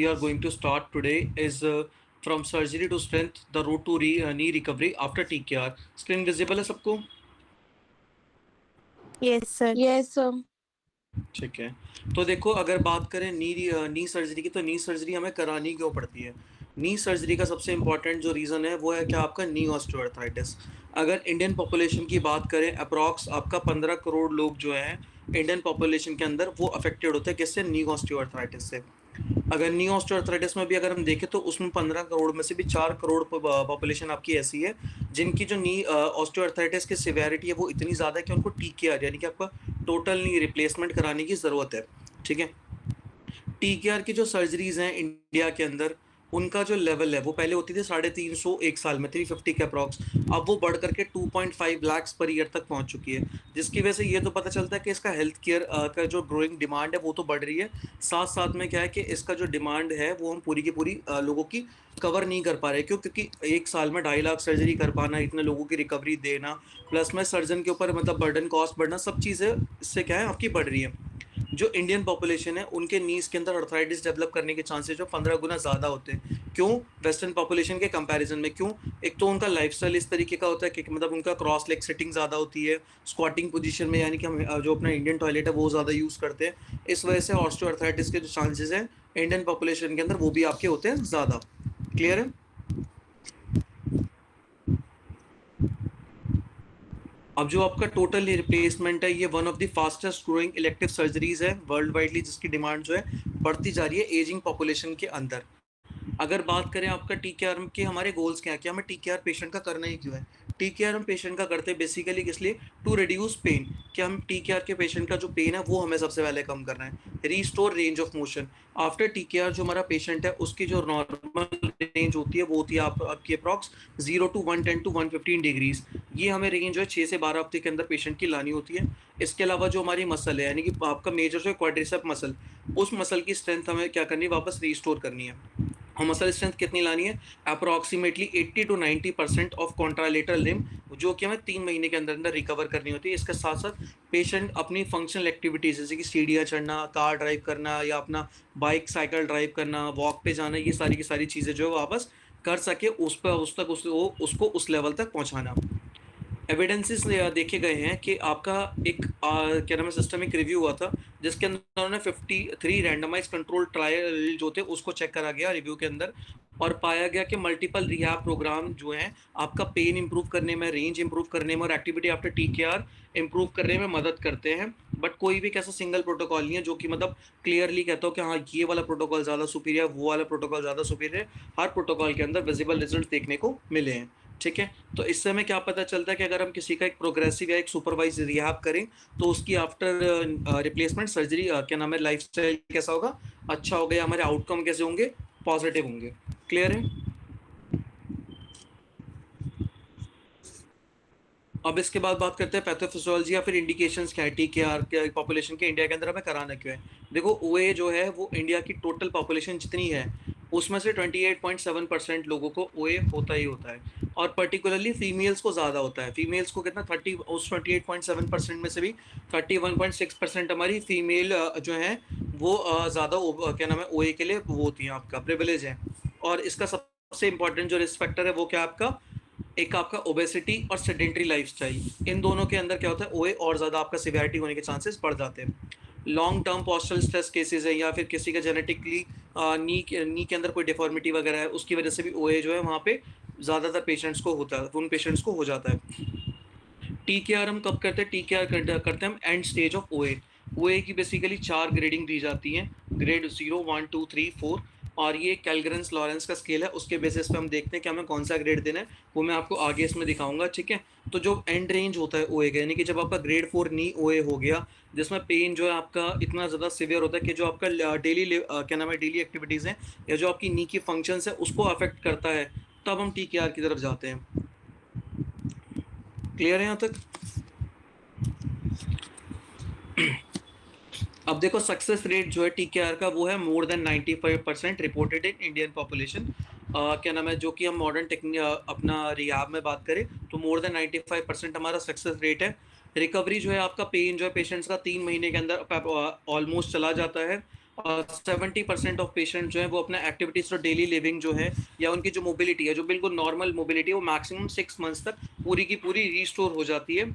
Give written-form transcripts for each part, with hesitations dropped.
we are going to start today is from surgery to strength, the road to knee recovery after TKR. Screen visible है सबको? Yes, sir. Yes, sir. ठीक है। तो देखो, अगर बात करें नी सर्जरी की, तो नी सर्जरी हमें करानी क्यों पड़ती है? नी सर्जरी का सबसे इम्पॉर्टेंट जो रीज़न है वो है कि आपका नी ऑस्टियोआर्थराइटिस। अगर इंडियन पॉपुलेशन की बात करें, अप्रॉक्स आपका 15 करोड़ लोग जो हैं इंडियन पॉपुलेशन के अंदर, वो अफेक्टेड होते हैं किससे? नी ऑस्टियोआर्थराइटिस से। अगर नी ऑस्टियोआर्थराइटिस में भी अगर हम देखें तो उसमें 15 करोड़ में से भी 4 करोड़ पॉपुलेशन आपकी ऐसी है जिनकी जो नी ऑस्टियोआर्थराइटिस की सिवियरिटी है वो इतनी ज़्यादा है कि उनको TKR यानी कि आपका टोटल नी रिप्लेसमेंट कराने की ज़रूरत है। ठीक है। TKR की जो सर्जरीज हैं इंडिया के अंदर, उनका जो लेवल है वो पहले होती थी 350 एक साल में, 350 के अप्रॉक्स। अब वो बढ़ करके 2.5 लाख पर ईयर तक पहुंच चुकी है, जिसकी वजह से ये तो पता चलता है कि इसका हेल्थ केयर का जो ग्रोइंग डिमांड है वो तो बढ़ रही है। साथ साथ में क्या है कि इसका जो डिमांड है वो हम पूरी की पूरी लोगों की कवर नहीं कर पा रहे। क्यों? क्योंकि एक साल में 2.5 लाख सर्जरी कर पाना, इतने लोगों की रिकवरी देना, प्लस में सर्जन के ऊपर मतलब बर्डन कॉस्ट बढ़ना, सब चीज़ें इससे क्या है आपकी बढ़ रही है। जो इंडियन पॉपुलेशन है उनके नीज के अंदर अर्थराइटिस डेवलप करने के चांसेस जो 15 गुना ज़्यादा होते हैं। क्यों? वेस्टर्न पॉपुलेशन के कंपैरिजन में। क्यों? एक तो उनका लाइफस्टाइल इस तरीके का होता है कि मतलब उनका क्रॉस लेग सिटिंग ज़्यादा होती है, स्क्वाटिंग पोजीशन में, यानी कि हम जो अपना इंडियन टॉयलेट है वो ज़्यादा यूज़ करते हैं। इस वजह से ऑस्टियोआर्थराइटिस के जो चांसेस हैं इंडियन पॉपुलेशन के अंदर वो भी आपके होते हैं ज़्यादा। क्लियर है? अब जो आपका टोटल रिप्लेसमेंट है ये one of the fastest growing elective surgeries है वर्ल्ड वाइडली, जिसकी डिमांड जो है बढ़ती जा रही है एजिंग पॉपुलेशन के अंदर। अगर बात करें आपका TKR के हमारे गोल्स क्या है कि हमें TKR पेशेंट का करना ही क्यों है? TKR हम पेशेंट का करते हैं बेसिकली किस लिए? To reduce pain. कि हम TKR के पेशेंट का जो पेन है वो हमें सबसे पहले कम करना है। Restore range of motion. After TKR जो हमारा पेशेंट है उसकी जो नॉर्मल रेंज होती है वो होती है आपकी अप्रॉक्स 0 to 110 to 115 डिग्रीज। ये हमें रेंज जो है 6 से 12 हफ्ते के अंदर पेशेंट की लानी होती है। इसके अलावा जो हमारी मसल है, यानी कि आपका मेजर जो है क्वाड्रिसेप मसल, उस मसल की स्ट्रेंथ हमें क्या करनी है? वापस रीस्टोर करनी है। और मसल स्ट्रेंथ कितनी लानी है? Approximately 80 to 90% of contralateral limb, जो कि हमें 3 महीने के अंदर अंदर रिकवर करनी होती है। इसके साथ साथ पेशेंट अपनी फंक्शनल एक्टिविटीज़ जैसे कि सीढ़ियाँ चढ़ना, कार ड्राइव करना, या अपना बाइक साइकिल ड्राइव करना, वॉक पे जाना, ये सारी की सारी चीज़ें जो है वापस कर सके, उस पर उसको उस लेवल तक पहुँचाना। एविडेंसेस देखे गए हैं कि आपका एक क्या नाम है सिस्टमिक रिव्यू हुआ था, जिसके अंदर उन्होंने 53 रैंडमाइज कंट्रोल ट्रायल जो थे उसको चेक करा गया रिव्यू के अंदर, और पाया गया कि मल्टीपल रिहैब प्रोग्राम जो हैं आपका पेन इंप्रूव करने में, रेंज इंप्रूव करने में और एक्टिविटी आफ्टर TKR इंप्रूव करने में मदद करते हैं। बट कोई भी कैसा सिंगल प्रोटोकॉल नहीं है जो कि मतलब क्लियरली कहता हो कि हाँ ये वाला प्रोटोकॉल ज़्यादा सुपीरियर, वो वाला प्रोटोकॉल ज़्यादा सुपीरियर। हर प्रोटोकॉल के अंदर विजिबल रिजल्ट देखने को मिले हैं। ठीक है। तो इससे हमें क्या पता चलता है कि अगर हम किसी का एक प्रोग्रेसिव या एक सुपरवाइज रिहैब करें तो उसकी आफ्टर रिप्लेसमेंट सर्जरी क्या नाम है लाइफस्टाइल कैसा होगा? अच्छा होगा, या हमारे आउटकम कैसे होंगे? पॉजिटिव होंगे। क्लियर है? अब इसके बाद बात करते हैं पैथोफिजियोलॉजी या फिर इंडिकेशंस क्या है TKR के पॉपुलेशन के इंडिया के अंदर हमें कराना क्यों है। देखो, OA जो है वो इंडिया की टोटल पॉपुलेशन जितनी है उसमें से 28.7% लोगों को OA होता ही होता है, और पर्टिकुलरली फीमेल्स को ज़्यादा होता है। फीमेल्स को कितना 30, उस 28.7% में से भी 31.6% हमारी फीमेल जो है वो ज़्यादा क्या नाम है OA के लिए वो होती हैं, आपका प्रिविलेज है। और इसका सबसे इंपॉर्टेंट जो रिस्क फैक्टर है वो क्या आपका? एक आपका ओबेसिटी और सेडेंटरी लाइफस्टाइल। इन दोनों के अंदर क्या होता है? OA और ज़्यादा आपका सिवियरिटी होने के चांसेस बढ़ जाते हैं। Long term postal stress cases है, या फिर किसी का जेनेटिकली नी के अंदर कोई डिफॉर्मिटी वगैरह है, उसकी वजह से भी OA जो है वहाँ पे ज़्यादातर पेशेंट्स को होता है, उन पेशेंट्स को हो जाता है। TKR हम कब करते हैं? TKR करते हैं हम and stage of OA। OA की बेसिकली 4 ग्रेडिंग दी जाती हैं, ग्रेड 0, 1, 2, 3, 4, और ये कैलग्रेंस लॉरेंस का स्केल है। उसके बेसिस पे हम देखते हैं कि हमें कौन सा ग्रेड देना है, वो मैं आपको आगे इसमें दिखाऊंगा। ठीक है। तो जो एंड रेंज होता है OA का, यानी कि जब आपका ग्रेड 4 नी OA हो गया, जिसमें पेन जो है आपका इतना ज़्यादा सिवियर होता है कि जो आपका डेली क्या नाम है डेली एक्टिविटीज़ हैं या जो आपकी नी की फंक्शंस है उसको अफेक्ट करता है, तब हम TKR की तरफ जाते हैं। क्लियर है यहाँ तक? अब देखो, सक्सेस रेट जो है TKR का वो है more than 95% reported in Indian population. क्या नाम है, जो कि हम मॉडर्न टेक्निक अपना रिहैब में बात करें तो मोर देन 95% हमारा सक्सेस रेट है। रिकवरी जो है आपका पेन जो है पेशेंट्स का 3 महीने के अंदर ऑलमोस्ट चला जाता है। और 70% ऑफ पेशेंट जो है वो अपना एक्टिविटीज और डेली लिविंग जो है या उनकी जो मोबिलिटी है, जो बिल्कुल नॉर्मल मोबिलिटी है, वो मैक्सिमम 6 मंथ्स तक पूरी की पूरी रिस्टोर हो जाती है।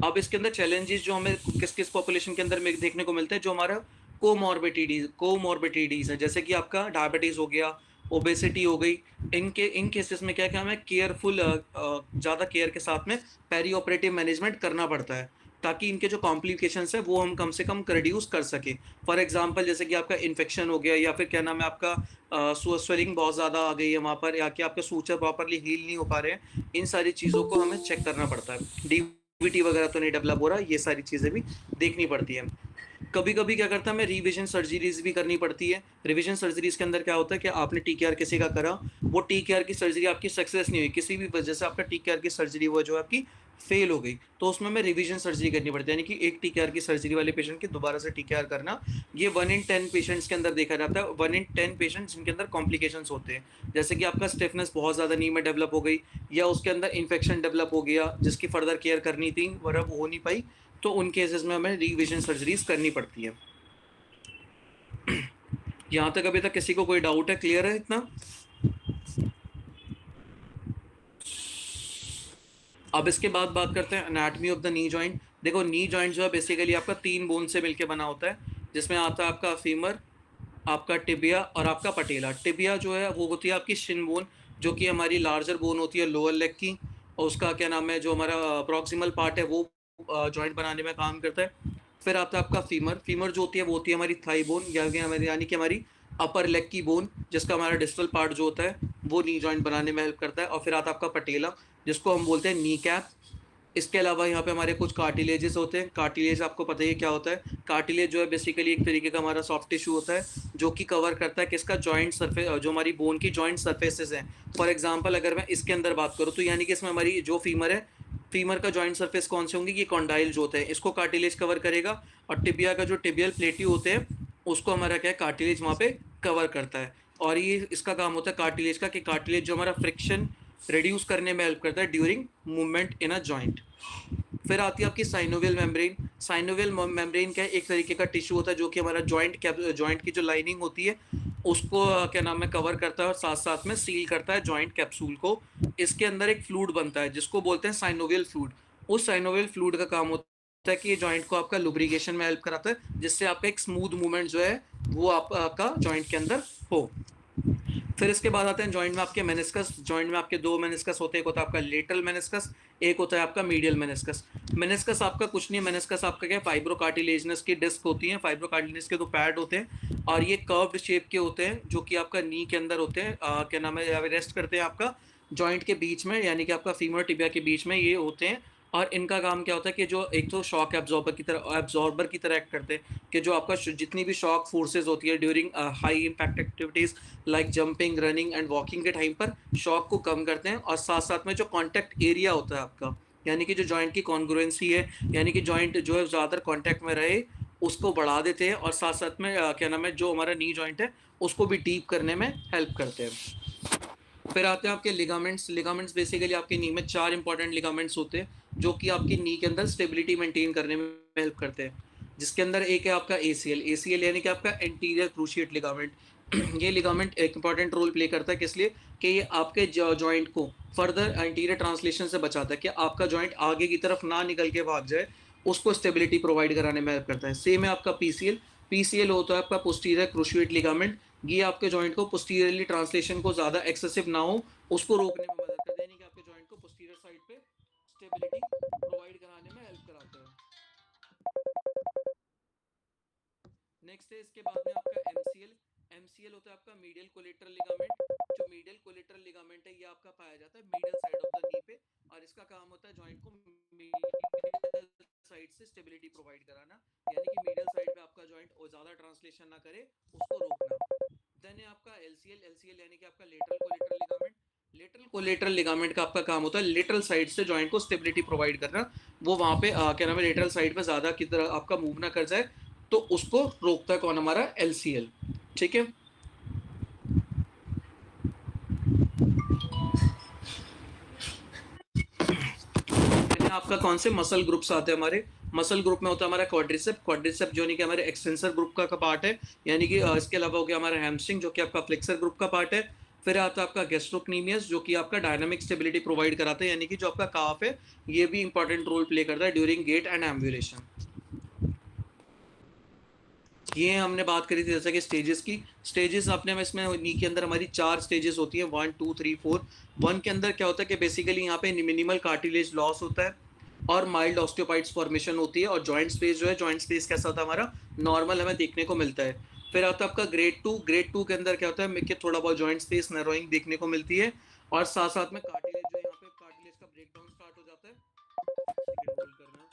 अब इसके अंदर चैलेंजेस जो हमें किस किस पॉपुलेशन के अंदर में देखने को मिलते हैं, जो हमारा कोमॉर्बिडिटीज है, जैसे कि आपका डायबिटीज हो गया, ओबेसिटी हो गई। इन केसेस में क्या क्या हमें केयरफुल, ज़्यादा केयर के साथ में पेरी ऑपरेटिव मैनेजमेंट करना पड़ता है, ताकि इनके जो कॉम्प्लिकेशंस है वो हम कम से कम रिड्यूस कर सकें। फॉर एग्जांपल जैसे कि आपका इन्फेक्शन हो गया, या फिर क्या नाम है आपका स्वेलिंग बहुत ज़्यादा आ गई है वहाँ पर, या कि आपके सूचर प्रॉपरली हील नहीं हो पा रहे हैं, इन सारी चीज़ों को हमें चेक करना पड़ता है। डीवीटी वगैरह तो नहीं डेवलप हो रहा, ये सारी चीज़ें भी देखनी पड़ती है। कभी कभी क्या करता है, हमें रिविजन सर्जरीज भी करनी पड़ती है। रिविजन सर्जरीज के अंदर क्या होता है कि आपने टीकेआर किसी का करा, वो टीकेआर की सर्जरी आपकी सक्सेस नहीं हुई, किसी भी वजह से आपका टीकेआर की सर्जरी वो जो आपकी फेल हो गई, तो उसमें हमें रिवीजन सर्जरी करनी पड़ती है। यानी कि एक टीकेआर की सर्जरी वाले पेशेंट की दोबारा से टीकेआर करना, ये 1 in 10 पेशेंट्स के अंदर देखा जाता है। 1 in 10 पेशेंट्स जिनके अंदर कॉम्प्लिकेशंस होते हैं, जैसे कि आपका स्टिफनेस बहुत ज़्यादा नी में डेवलप हो गई, या उसके अंदर इन्फेक्शन डेवलप हो गया जिसकी फर्दर केयर करनी थी वह अब हो नहीं पाई, तो उन केसेस में हमें रिविजन सर्जरीज करनी पड़ती है। यहाँ तक अभी तक किसी को कोई डाउट है? क्लियर है इतना? अब इसके बाद बात करते हैं anatomy of the knee joint. देखो, नी जॉइंट जो है बेसिकली आपका 3 बोन से मिलकर बना होता है, जिसमें आता है आपका फीमर, आपका टिबिया और आपका पटेला। टिबिया जो है वो होती है आपकी शिन बोन, जो कि हमारी लार्जर बोन होती है लोअर लेग की, और उसका क्या नाम है, जो हमारा प्रॉक्सिमल पार्ट है वो जॉइंट बनाने में काम करता है। फिर आता है आपका फीमर। फीमर जो होती है वो होती है हमारी थाई बोन, यानी कि हमारी अपर लेग की बोन, जिसका हमारा डिस्टल पार्ट जो होता है वो नी जॉइंट बनाने में हेल्प करता है। और फिर आता है आपका पटेला, जिसको हम बोलते हैं नी कैप। इसके अलावा यहाँ पे हमारे कुछ कार्टिलेजेस होते हैं। कार्टिलेज आपको पता ही है क्या होता है। कार्टिलेज जो है बेसिकली एक तरीके का हमारा सॉफ्ट टिश्यू होता है, जो कि कवर करता है किसका, जॉइंट सरफेस, जो हमारी बोन की जॉइंट सरफेसेस हैं। फॉर एग्जांपल अगर मैं इसके अंदर बात करूँ, तो यानी कि इसमें हमारी जो फीमर है, फीमर का जॉइंट सरफेस कौन से होंगे, ये कॉन्डाइल जो होते हैं, इसको कार्टिलेज कवर करेगा। और टिबिया का जो टिबियल प्लेट्यू होते हैं, उसको हमारा क्या है, कार्टिलेज वहाँ पे कवर करता है। और ये इसका काम होता है कार्टिलेज का, कि कार्टिलेज जो हमारा फ्रिक्शन रिड्यूस करने में हेल्प करता है during movement in a joint. फिर आती है आपकी साइनोवियल मेम्ब्रेन। साइनोवियल मेम्ब्रेन क्या है, एक तरीके का टिश्यू होता है, जो कि हमारा जॉइंट की जो लाइनिंग होती है उसको क्या नाम है कवर करता है, और साथ साथ में सील करता है जॉइंट कैप्सूल को। इसके अंदर एक फ्लूइड बनता है जिसको बोलते हैं साइनोवियल फ्लूइड। उस साइनोवियल फ्लूइड का काम होता है कि ये जॉइंट को आपका लुब्रिकेशन में हेल्प कराता है, जिससे आपका एक स्मूथ मूवमेंट जो है वो आपका जॉइंट के अंदर हो। फिर इसके बाद आते हैं जॉइंट में आपके मेनिस्कस। जॉइंट में आपके 2 मेनिस्कस होते हैं, एक होता है आपका लेटरल मेनिस्कस, एक होता है आपका मीडियल मेनिस्कस। मेनिस्कस आपका कुछ नहीं है, मेनिस्कस आपका क्या है, फाइब्रोकार्टिलेजनस की डिस्क होती है। फाइब्रोकार्टिलेजनस के 2 पैड होते हैं, और ये कर्व्ड शेप के होते हैं, जो कि आपका नी के अंदर होते हैं, क्या नाम है, रेस्ट करते हैं आपका जॉइंट के बीच में, यानी कि आपका फीमर टिबिया के बीच में ये होते हैं। और इनका काम क्या होता है कि जो एक तो शॉक एब्जॉर्बर की तरह एक्ट करते हैं, कि जो आपका जितनी भी शॉक फोर्सेज होती है during high impact activities like jumping, running and walking के टाइम पर, शॉक को कम करते हैं। और साथ साथ में जो कॉन्टैक्ट एरिया होता है आपका, यानी कि जो जॉइंट की कॉन्ग्रुएंसी है, यानी कि जॉइंट जो है ज़्यादातर कॉन्टैक्ट में रहे, उसको बढ़ा देते हैं। और साथ साथ में क्या नाम है, जो हमारा नी जॉइंट है उसको भी डीप करने में हेल्प करते हैं। फिर आते हैं आपके लिगामेंट्स। लिगामेंट्स बेसिकली आपके नी में 4 इंपॉर्टेंट लिगामेंट्स होते हैं, जो कि आपकी नी के अंदर स्टेबिलिटी मेंटेन करने में हेल्प करते हैं। जिसके अंदर एक है आपका एसीएल। एसीएल यानी कि आपका एंटीरियर क्रूशिएट लिगामेंट। ये लिगामेंट एक इंपॉर्टेंट रोल प्ले करता है, किस लिए, कि ये आपके जॉइंट को फर्दर एंटीरियर ट्रांसलेशन से बचाता है, कि आपका जॉइंट आगे की तरफ ना निकल के भाग जाए, उसको स्टेबिलिटी प्रोवाइड कराने में हेल्प करता है। सेम है आपका पीसीएल। पीसीएल होता है आपका पोस्टीरियर क्रूशिएट लिगामेंट। ये आपके जॉइंट को पोस्टीरियरली ट्रांसलेशन को ज़्यादा एक्सेसिव ना हो, उसको रोकने में मदद करता है, यानी कि आपके जॉइंट को पोस्टीरियर साइड पे स्टेबिलिटी प्रोवाइड कराने में हेल्प कराता है। नेक्स्ट है इसके बाद में आपका एमसीएल। एमसीएल होता है आपका मीडियल कोलेटरल लिगामेंट। जो मीडियल कोलेटरल लिगामेंट है, ये आपका पाया जाता है medial side of the knee पे, और इसका काम होता है जॉइंट को मीडियल साइड से स्टेबिलिटी प्रोवाइड कराना, यानी कि मीडियल साइड पे आपका जॉइंट ज़्यादा ट्रांसलेशन ना करे, उसको रोकना। देन है आपका एलसीएल। एलसीएल यानी कि आपका lateral collateral ligament. Lateral collateral ligament का आपका काम होता है लेटरल साइड से जॉइंट को स्टेबिलिटी प्रोवाइड करना। वो वहाँ पे क्या नाम है, लेटरल साइड पे ज़्यादा की तरह आपका मूव ना कर जाए, तो उसको रोकता है कौन, हमारा एलसीएल। ठीक है। आपका कौन से मसल ग्रुप्स आते हैं हमारे, मसल ग्रुप में होता है हमारा क्वाड्रिसेप, क्वाड्रिसेप जो नहीं कि हमारे एक्सटेंसर ग्रुप का पार्ट है, यानी कि इसके अलावा हो गया हमारा हैमस्ट्रिंग जो कि आपका फ्लेक्सर ग्रुप का पार्ट है। फिर आता है आपका गैस्ट्रोक्नीमियस जो कि आपका डायनामिक स्टेबिलिटी प्रोवाइड कराता है, यानी कि जो आपका काफ है ये भी इंपॉर्टेंट रोल प्ले करता है ड्यूरिंग गेट एंड एम्बुलेशन। ये हमने बात करी थी जैसे कि स्टेजेस की। स्टेजेस अपने में इसमें नी के अंदर हमारी 4 स्टेजेस होती हैं, 1 2 3 4। 1 के अंदर क्या होता है कि बेसिकली यहाँ पे मिनिमल कार्टिलेज लॉस होता है और माइल्ड ऑस्टियोपाइट्स फॉर्मेशन होती है, और जॉइंट स्पेस जो है, जॉइंट स्पेस कैसा होता है हमारा, नॉर्मल हमें देखने को मिलता है। फिर आता है आपका ग्रेड 2। ग्रेड 2 के अंदर क्या होता है कि थोड़ा बहुत जॉइंट स्पेस नैरोइंग देखने को मिलती है, और साथ साथ में कार्टिलेज जो है, यहाँ पे कार्टिलेज का ब्रेकडाउन स्टार्ट हो जाता है। सेकंड होल्ड करना।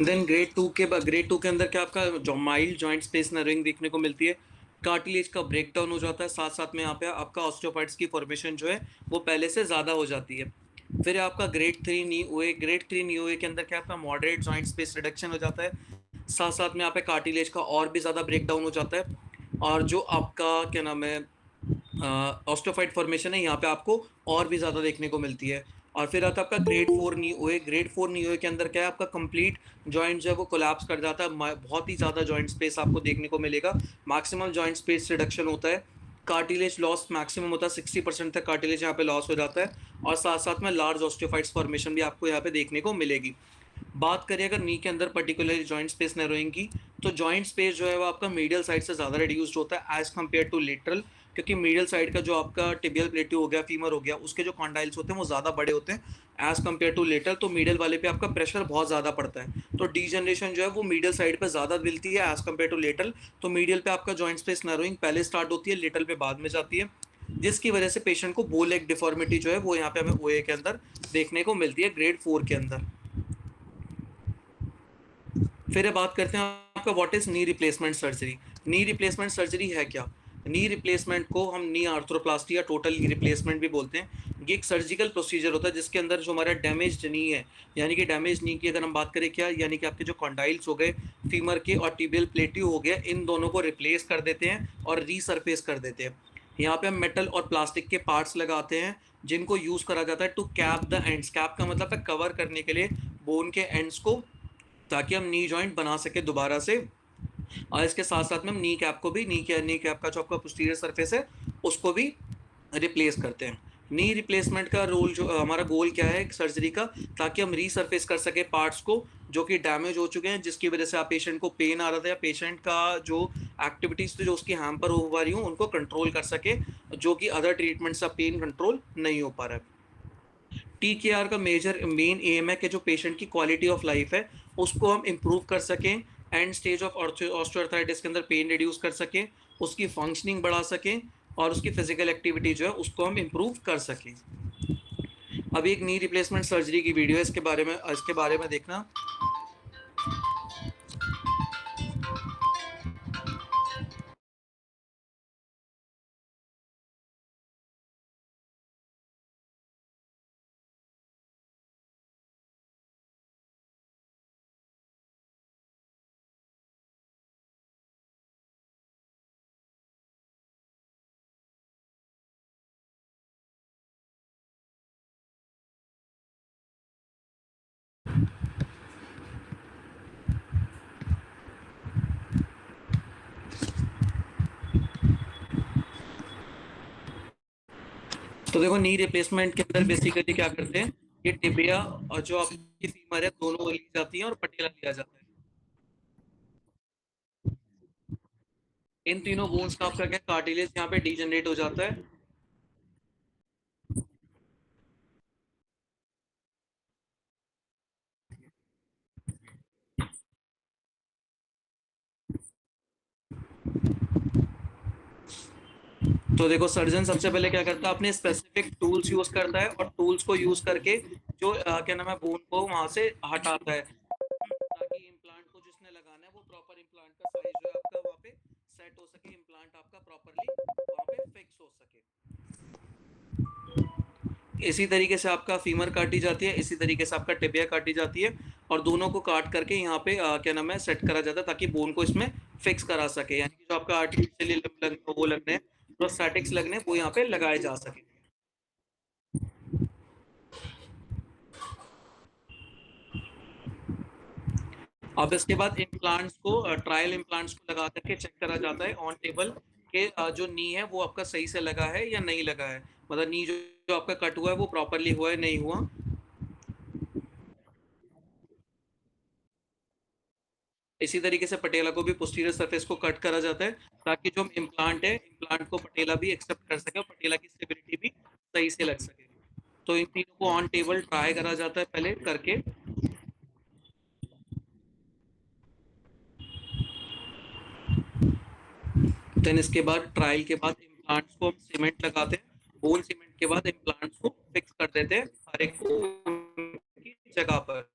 देन ग्रेड टू के अंदर क्या आपका जो माइल्ड जॉइंट स्पेस नर्विंग देखने को मिलती है, कार्टिलेज का ब्रेकडाउन हो जाता है, साथ साथ में यहाँ पे आपका ऑस्टियोपाइट्स की फॉर्मेशन जो है वो पहले से ज़्यादा हो जाती है। फिर आपका ग्रेड 3 नी ओए के अंदर क्या आपका मॉडरेट जॉइंट स्पेस रिडक्शन हो जाता है, साथ साथ में यहाँ पे कार्टिलेज का और भी ज़्यादा ब्रेकडाउन हो जाता है, और जो आपका क्या नाम है ऑस्टियोफाइट फॉर्मेशन है यहाँ पे आपको और भी ज़्यादा देखने को मिलती है। और फिर आता है आपका ग्रेड 4 नी ओए के अंदर क्या है आपका कंप्लीट जॉइंट जो है वो कोलैप्स कर जाता है, बहुत ही ज़्यादा जॉइंट स्पेस आपको देखने को मिलेगा, मैक्सिमम जॉइंट स्पेस रिडक्शन होता है, कार्टिलेज लॉस मैक्सिमम होता है, 60% तक कार्टिलेज यहाँ पे लॉस हो जाता है, और साथ साथ में लार्ज ऑस्टियोफाइट्स फॉर्मेशन भी आपको यहाँ पे देखने को मिलेगी। बात करें अगर नी के अंदर पर्टिकुलरली जॉइंट स्पेस नैरोइंग की, तो जॉइंट स्पेस जो है वो आपका मीडियल साइड से ज़्यादा रिड्यूस्ड होता है एज कम्पेयर टू लेटरल, क्योंकि मीडियल साइड का जो आपका टिबियल प्लेट्यू हो गया, फीमर हो गया, उसके जो कॉन्डाइल्स होते हैं वो ज़्यादा बड़े होते हैं एज कम्पेयर टू लेटरल, तो मीडियल वाले पे आपका प्रेशर बहुत ज़्यादा पड़ता है, तो डीजनरेशन जो है वो मीडियल साइड पे ज़्यादा मिलती है एज कम्पेयर टू लेटरल। तो मीडियल पे आपका जॉइंट स्पेस नैरोइंग पहले स्टार्ट होती है, लेटरल पे बाद में जाती है, जिसकी वजह से पेशेंट को बो लेग डिफॉर्मिटी जो है वो यहाँ पे हमें ओए के अंदर देखने को मिलती है ग्रेड 4 के अंदर। फिर बात करते हैं आपका what is knee replacement surgery. Knee replacement surgery है क्या? नी रिप्लेसमेंट को हम नी आर्थ्रोप्लास्टी या टोटल नी रिप्लेसमेंट भी बोलते हैं। ये एक सर्जिकल प्रोसीजर होता है जिसके अंदर जो हमारा डैमेज नी है, यानी कि डैमेज नी की अगर हम बात करें क्या, यानी कि आपके जो कॉन्डाइल्स हो गए, फीमर के और टिबियल प्लेट्यू हो गया, इन दोनों को रिप्लेस कर देते हैं और रीसरफेस कर देते हैं। यहाँ पे हम मेटल और प्लास्टिक के पार्ट्स लगाते हैं जिनको यूज़ करा जाता है to cap the ends. Cap का मतलब है कवर करने के लिए बोन के एंड्स को, ताकि हम नी जॉइंट बना सके दोबारा से। और इसके साथ साथ में हम नी कैप का जो आपका पोस्टीरियर सरफेस है उसको भी रिप्लेस करते हैं। नी रिप्लेसमेंट का रोल जो हमारा गोल क्या है सर्जरी का, ताकि हम रीसरफेस कर सके पार्ट्स को जो कि डैमेज हो चुके हैं, जिसकी वजह से आप पेशेंट को पेन आ रहा था या पेशेंट का जो एक्टिविटीज़ थी जो उसकी हैम्पर हो पा रही हूँ उनको कंट्रोल कर सके, जो कि अदर ट्रीटमेंट से पेन कंट्रोल नहीं हो पा रहा है। टीकेआर का मेन एम है कि जो पेशेंट की क्वालिटी ऑफ लाइफ है उसको हम इम्प्रूव कर सकें, एंड स्टेज ऑफ ऑस्टियोआर्थराइटिस के अंदर पेन रिड्यूस कर सकें, उसकी फंक्शनिंग बढ़ा सकें, और उसकी फिजिकल एक्टिविटी जो है उसको हम इम्प्रूव कर सकें। अभी एक नी रिप्लेसमेंट सर्जरी की वीडियो है, इसके बारे में देखना। तो देखो, नी रिप्लेसमेंट के अंदर बेसिकली क्या करते हैं, ये टिबिया और जो आपकी फीमर है दोनों ली जाती है और पटेला लिया जाता है। इन तीनों बोन्स का आपका क्या कार्टिलेज यहाँ पे डीजनरेट हो जाता है। तो देखो, सर्जन सबसे पहले क्या करता है, अपने स्पेसिफिक टूल्स यूज करता है और टूल्स को यूज करके जो क्या नाम है, बोन को वहां से हटाता है, ताकि इम्प्लांट को जिसने लगाना है वो प्रॉपर इम्प्लांट का साइज जो है आपका वहाँ पे सेट हो सके, इम्प्लांट आपका प्रॉपरली वहाँ पे फिक्स हो सके। इसी तरीके से आपका फीमर काटी जाती है, इसी तरीके से आपका टिबिया काटी जाती है, और दोनों को काट करके यहाँ पे क्या नाम है सेट करा जाता है, ताकि बोन को इसमें फिक्स करा सके, यानी कि जो आपका आर्टिफिशियली वो लगने प्रोस्थेटिक्स लगने वो यहाँ पे लगाए जा सके। अब इसके बाद इम्प्लांट्स को ट्रायल इम्प्लांट्स को लगा करके चेक करा जाता है ऑन टेबल के जो नी है वो आपका सही से लगा है या नहीं लगा है, मतलब नी जो आपका कट हुआ है वो प्रॉपरली हुआ है नहीं हुआ। इसी तरीके से पटेला को भी पोस्टीरियर सरफेस को कट करा जाता है, ताकि जो इम्प्लांट है, इम्प्लांट को पटेला भी एक्सेप्ट कर सके और पटेला की स्टेबिलिटी भी सही से लग सके। तो इन तीनों को ऑन टेबल ट्राई करा जाता है पहले करके। देन इसके बाद ट्रायल के बाद इम्प्लांट्स को हम सीमेंट लगाते हैं, बोन सीमेंट के बाद इम्प्लांट्स को फिक्स कर देते हैं हर एक की जगह पर।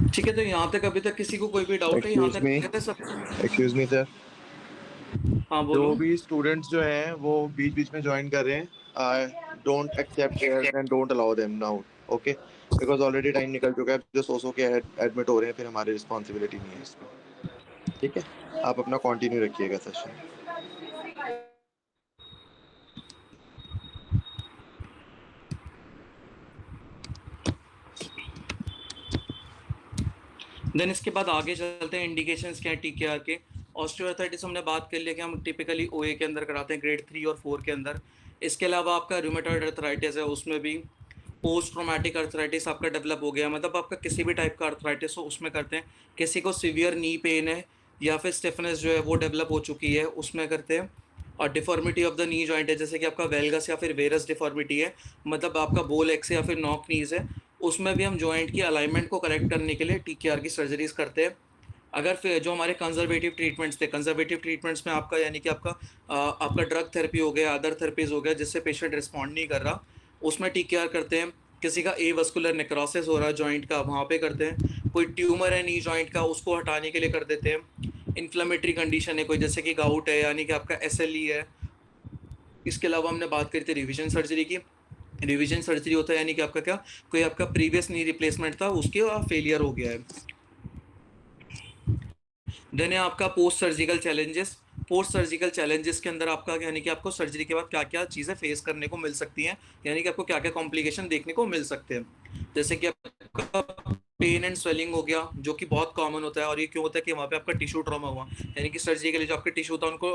ठीक है, तो यहाँ तक अभी तक किसी को कोई भी डाउट है? यहाँ तक क्लियर है सब? एक्सक्यूज मी सर, हाँ बोलो। जो भी स्टूडेंट्स जो हैं वो बीच बीच में ज्वाइन कर रहे हैं, don't accept and don't allow them now, okay, because already time निकल चुका है, जो सो के एडमिट हो रहे हैं फिर हमारी रिस्पॉन्सिबिलिटी नहीं है इसमें, ठीक है? आप अपना कंटिन्यू रखिएगा सेशन। देन इसके बाद आगे चलते हैं, इंडिकेशंस क्या है टीकेआर के। ऑस्टियोआर्थराइटिस हमने बात कर लिया कि हम टिपिकली ओए के अंदर कराते हैं, ग्रेड 3 और 4 के अंदर। इसके अलावा आपका रूमेटॉइड अर्थराइटिस है, उसमें भी पोस्ट ट्रॉमेटिक अर्थराइटिस आपका डेवलप हो गया, मतलब आपका किसी भी टाइप का अर्थराइटिस हो उसमें करते हैं। किसी को सीवियर नी पेन है या फिर स्टिफनेस जो है वो डेवलप हो चुकी है, उसमें करते हैं। और deformity of the knee joint है, जैसे कि आपका वेल्गस या फिर वेरस डिफॉर्मिटी है, मतलब आपका बोल एक्स या फिर नॉक नीज है, उसमें भी हम जॉइंट की अलाइनमेंट को करेक्ट करने के लिए टीकेआर की सर्जरीज करते हैं। अगर फिर जो हमारे कंजर्वेटिव ट्रीटमेंट्स थे, कंजर्वेटिव ट्रीटमेंट्स में आपका यानी कि आपका ड्रग थेरेपी हो गया, अदर थेरेपीज हो गया, जिससे पेशेंट रिस्पॉन्ड नहीं कर रहा, उसमें टीकेआर करते हैं। किसी का एवस्कुलर नेक्रोसिस हो रहा है जॉइंट का, वहाँ पे करते हैं। कोई ट्यूमर है नी जॉइंट का, उसको हटाने के लिए कर देते हैं। इन्फ्लेमेटरी कंडीशन है कोई, जैसे कि गाउट है यानी कि आपका एसएलई है। इसके अलावा हमने बात करी थी रिविजन सर्जरी की। रिविजन सर्जरी होता है यानी कि आपका क्या, कोई आपका प्रीवियस नी रिप्लेसमेंट था, उसके फेलियर हो गया है। देन है आपका post surgical challenges. Post surgical challenges के अंदर आपका यानी कि आपको सर्जरी के बाद क्या क्या चीज़ें फेस करने को मिल सकती हैं, यानी कि आपको क्या क्या कॉम्प्लिकेशन देखने को मिल सकते हैं। जैसे कि आपका पेन एंड स्वेलिंग हो गया, जो कि बहुत कॉमन होता है। और ये क्यों होता है कि वहाँ पे आपका टिश्यू ट्रॉमा हुआ, यानी कि सर्जरी के लिए जो आपके टिश्यू था उनको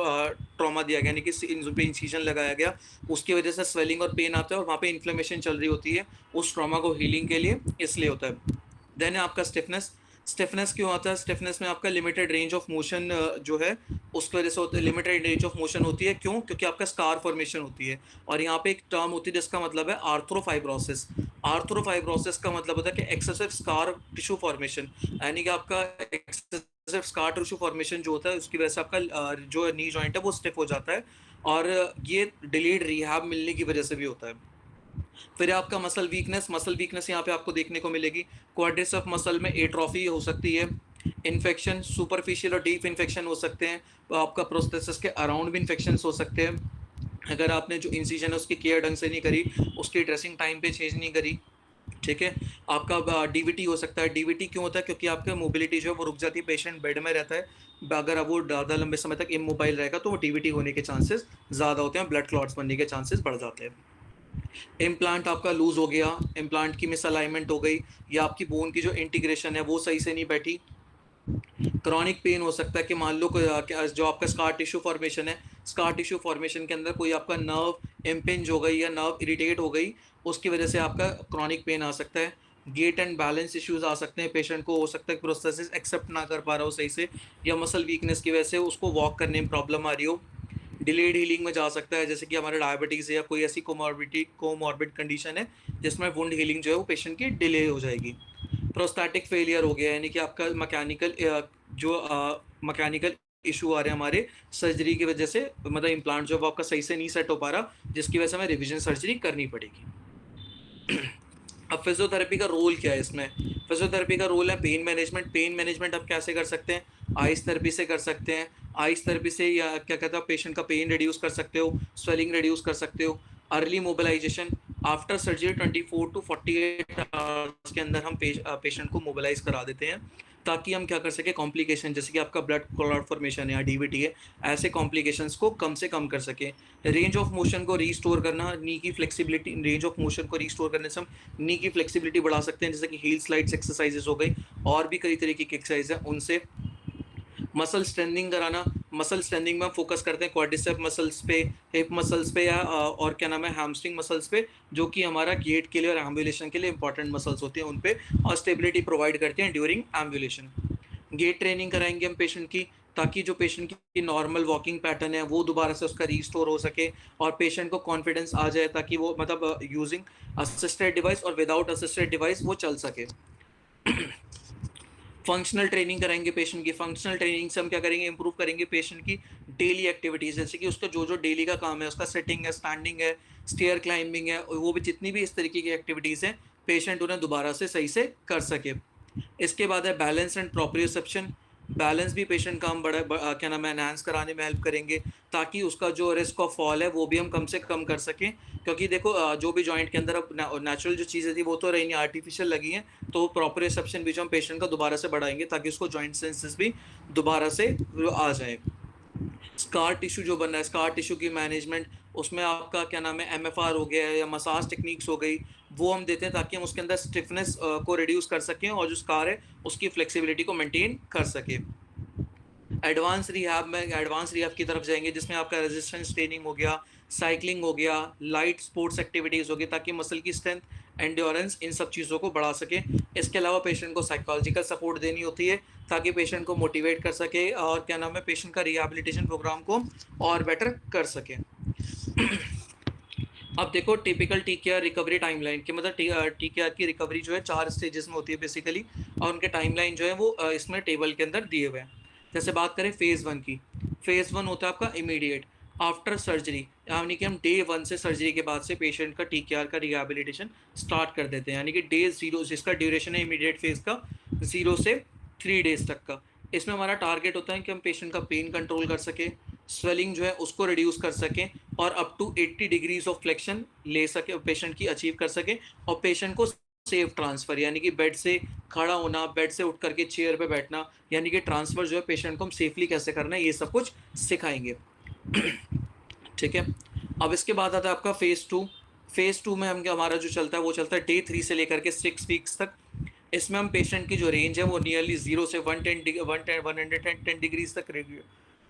ट्रॉमा दिया गया, यानी कि इंसिजन लगाया गया, उसकी वजह से स्वेलिंग और पेन आता है और वहाँ पे इन्फ्लेमेशन चल रही होती है उस ट्रॉमा को हीलिंग के लिए, इसलिए होता है। देन है आपका स्टिफनेस। स्टिफनेस क्यों आता है, स्टिफनेस में आपका लिमिटेड रेंज ऑफ मोशन जो है उसकी वजह से होता है। लिमिटेड रेंज ऑफ मोशन होती है क्यों, क्योंकि आपका स्कार फॉर्मेशन होती है। और यहाँ पे एक टर्म होती है जिसका मतलब है आर्थ्रोफाइब्रोसिस। आर्थ्रोफाइब्रोसिस का मतलब होता है कि एक्सेसिव स्कार टिश्यू फॉर्मेशन, यानी कि आपका एक्सेसिव स्कार टिश्यू फॉर्मेशन जो होता है उसकी वजह से आपका जो नी जॉइंट है वो स्टिफ हो जाता है, और ये डिलेड रिहैब मिलने की वजह से भी होता है। फिर आपका मसल वीकनेस। मसल वीकनेस यहाँ पे आपको देखने को मिलेगी। क्वाड्रिसेप मसल में एट्रोफी हो सकती है। इन्फेक्शन, सुपरफिशियल और डीप इन्फेक्शन हो सकते हैं। आपका प्रोस्थेसिस के अराउंड भी इन्फेक्शन हो सकते हैं, अगर आपने जो इंसिजन है उसकी केयर ढंग से नहीं करी, उसकी ड्रेसिंग टाइम पे चेंज नहीं करी। ठीक है। आपका डीवीटी हो सकता है। डीवीटी क्यों होता है, क्योंकि आपका मोबिलिटी जो है वो रुक जाती है, पेशेंट बेड में रहता है, अगर अब वो ज़्यादा लंबे समय तक इमोबाइल रहेगा तो वो डीवीटी होने के चांसेस ज़्यादा होते हैं, ब्लड क्लॉट्स बनने के चांसेस बढ़ जाते हैं। इम्प्लांट आपका लूज हो गया, इम्प्लांट की मिस अलाइनमेंट हो गई, या आपकी बोन की जो इंटीग्रेशन है वो सही से नहीं बैठी। क्रॉनिक पेन हो सकता है कि मान लो जो आपका स्कार टिश्यू फॉर्मेशन है, स्कार टिश्यू फॉर्मेशन के अंदर कोई आपका नर्व इम्पिंज हो गई या नर्व इरिटेट हो गई, उसकी वजह से आपका क्रॉनिक पेन आ सकता है। गेट एंड बैलेंस इश्यूज आ सकते हैं, पेशेंट को हो सकता है प्रोस्थेसिस एक्सेप्ट ना कर पा रहा हो सही से, या मसल वीकनेस की वजह से उसको वॉक करने में प्रॉब्लम आ रही हो। डिलेड हीलिंग में जा सकता है, जैसे कि हमारे डायबिटीज़ है या कोई ऐसी कोमॉर्बिड कंडीशन है जिसमें वुंड हीलिंग जो है वो पेशेंट की डिले हो जाएगी। प्रोस्टैटिक फेलियर हो गया, यानी कि आपका मैकेनिकल इशू आ रहे हैं हमारे सर्जरी की वजह से, मतलब इम्प्लांट जो है वो आपका सही से नहीं सेट हो पा रहा, जिसकी वजह से हमें रिविजन सर्जरी करनी पड़ेगी। अब फिजियोथेरेपी का रोल क्या है इसमें। फिजियोथेरेपी का रोल है पेन मैनेजमेंट। पेन मैनेजमेंट आप कैसे कर सकते हैं, आइस थेरेपी से कर सकते हैं। आइस थेरेपी से या क्या कहते हैं, पेशेंट का पेन रिड्यूस कर सकते हो, स्वेलिंग रिड्यूस कर सकते हो। Early mobilisation, after surgery 24 to 48 hours के अंदर हम पेशेंट को मोबिलाइज करा देते हैं, ताकि हम क्या कर सके, कॉम्प्लिकेशन जैसे कि आपका ब्लड क्लॉट फॉर्मेशन है या डीवीटी है, ऐसे कॉम्प्लिकेशंस को कम से कम कर सके। रेंज ऑफ मोशन को रीस्टोर करना, नी की फ्लेक्सिबिलिटी, रेंज ऑफ मोशन को रीस्टोर करने से हम नी की फ्लेक्सिबिलिटी बढ़ा सकते हैं, जैसे कि हील स्लाइड्स एक्सरसाइजेस हो गई, और भी कई तरीके की एक्सरसाइज है उनसे। मसल स्ट्रेंथनिंग कराना, मसल स्ट्रेंथनिंग में हम फोकस करते हैं क्वाड्रिसेप मसल्स पे, हिप मसल्स पे, या और क्या नाम है, हैमस्ट्रिंग मसल्स पे, जो कि हमारा गेट के लिए और एम्बुलेशन के लिए इंपॉर्टेंट मसल्स होते हैं उन पे, और स्टेबिलिटी प्रोवाइड करते हैं ड्यूरिंग एम्बुलेशन। गेट ट्रेनिंग कराएंगे हम पेशेंट की, ताकि जो पेशेंट की नॉर्मल वॉकिंग पैटर्न है वो दोबारा से उसका रीस्टोर हो सके, और पेशेंट को कॉन्फिडेंस आ जाए, ताकि वो मतलब यूजिंग असिस्टेड डिवाइस और विदाउट असिस्टेड डिवाइस वो चल सके। फंक्शनल ट्रेनिंग कराएंगे पेशेंट की। फंक्शनल ट्रेनिंग से हम क्या करेंगे, इंप्रूव करेंगे पेशेंट की डेली एक्टिविटीज़, जैसे कि उसका जो जो डेली का काम है, उसका सिटिंग है, स्टैंडिंग है, स्टेयर क्लाइंबिंग है, वो भी जितनी भी इस तरीके की एक्टिविटीज़ हैं, पेशेंट उन्हें दोबारा से सही से कर सके। इसके बाद है बैलेंस एंड प्रोप्रियोसेप्शन। बैलेंस भी पेशेंट का हम क्या नाम है, एनहांस कराने में हेल्प करेंगे, ताकि उसका जो रिस्क ऑफ फॉल है वो भी हम कम से कम कर सकें। क्योंकि देखो जो भी जॉइंट के अंदर अब नेचुरल जो चीज़ें थी वो तो रही नहीं, आर्टिफिशियल लगी हैं, तो प्रॉपर रिसेप्शन भी जो हम पेशेंट का दोबारा से बढ़ाएंगे, ताकि उसको जॉइंट सेंसेस भी दोबारा से आ जाए। स्कार टिश्यू जो बन रहा है, स्कार टिश्यू की मैनेजमेंट, उसमें आपका क्या नाम है, एमएफआर हो गया या मसाज टेक्निक्स हो गई, वो हम देते हैं ताकि हम उसके अंदर स्टिफनेस को रिड्यूस कर सकें, और जो स्कार है उसकी फ्लेक्सिबिलिटी को मेंटेन कर सके। एडवांस रिहैब में, एडवांस रिहैब की तरफ जाएंगे, जिसमें आपका रेजिस्टेंस ट्रेनिंग हो गया, साइकिलिंग हो गया, लाइट स्पोर्ट्स एक्टिविटीज़ हो गई, ताकि मसल की स्ट्रेंथ, एंड्योरेंस, इन सब चीज़ों को बढ़ा सके। इसके अलावा पेशेंट को साइकोलॉजिकल सपोर्ट देनी होती है, ताकि पेशेंट को मोटिवेट कर सके और क्या नाम है, पेशेंट का रिहैबिलिटेशन प्रोग्राम को और बेटर कर सके। अब देखो टिपिकल टीकेआर रिकवरी टाइमलाइन कि मतलब टीकेआर की रिकवरी जो है 4 स्टेजेस में होती है बेसिकली, और उनके टाइमलाइन जो है वो इसमें टेबल के अंदर दिए हुए हैं। जैसे बात करें फेज़ 1 की, फेज़ 1 होता है आपका इमीडिएट आफ्टर सर्जरी, यानी कि हम डे 1 से सर्जरी के बाद से पेशेंट का टीकेआर का रिहैबिलिटेशन स्टार्ट कर देते हैं, यानी कि डे 0 जिसका ड्यूरेशन है इमीडिएट फेज़ का 0 से 3 डेज़ तक का। इसमें हमारा टारगेट होता है कि हम पेशेंट का पेन कंट्रोल कर सकें, स्वेलिंग जो है उसको रिड्यूस कर सकें, और up to 80 degrees of flexion ले सके पेशेंट की अचीव कर सके, और पेशेंट को सेफ ट्रांसफर, यानी कि बेड से खड़ा होना, बेड से उठ करके चेयर पे बैठना, यानी कि ट्रांसफर जो है पेशेंट को हम सेफली कैसे करना है, ये सब कुछ सिखाएंगे। ठीक है। अब इसके बाद आता है आपका फेज़ 2। फेज़ 2 में हम हमारा जो चलता है वो चलता है डे 3 से लेकर के 6 वीक्स तक। इसमें हम पेशेंट की जो रेंज है वो नियरली 0 से 110 डिग्रीज तक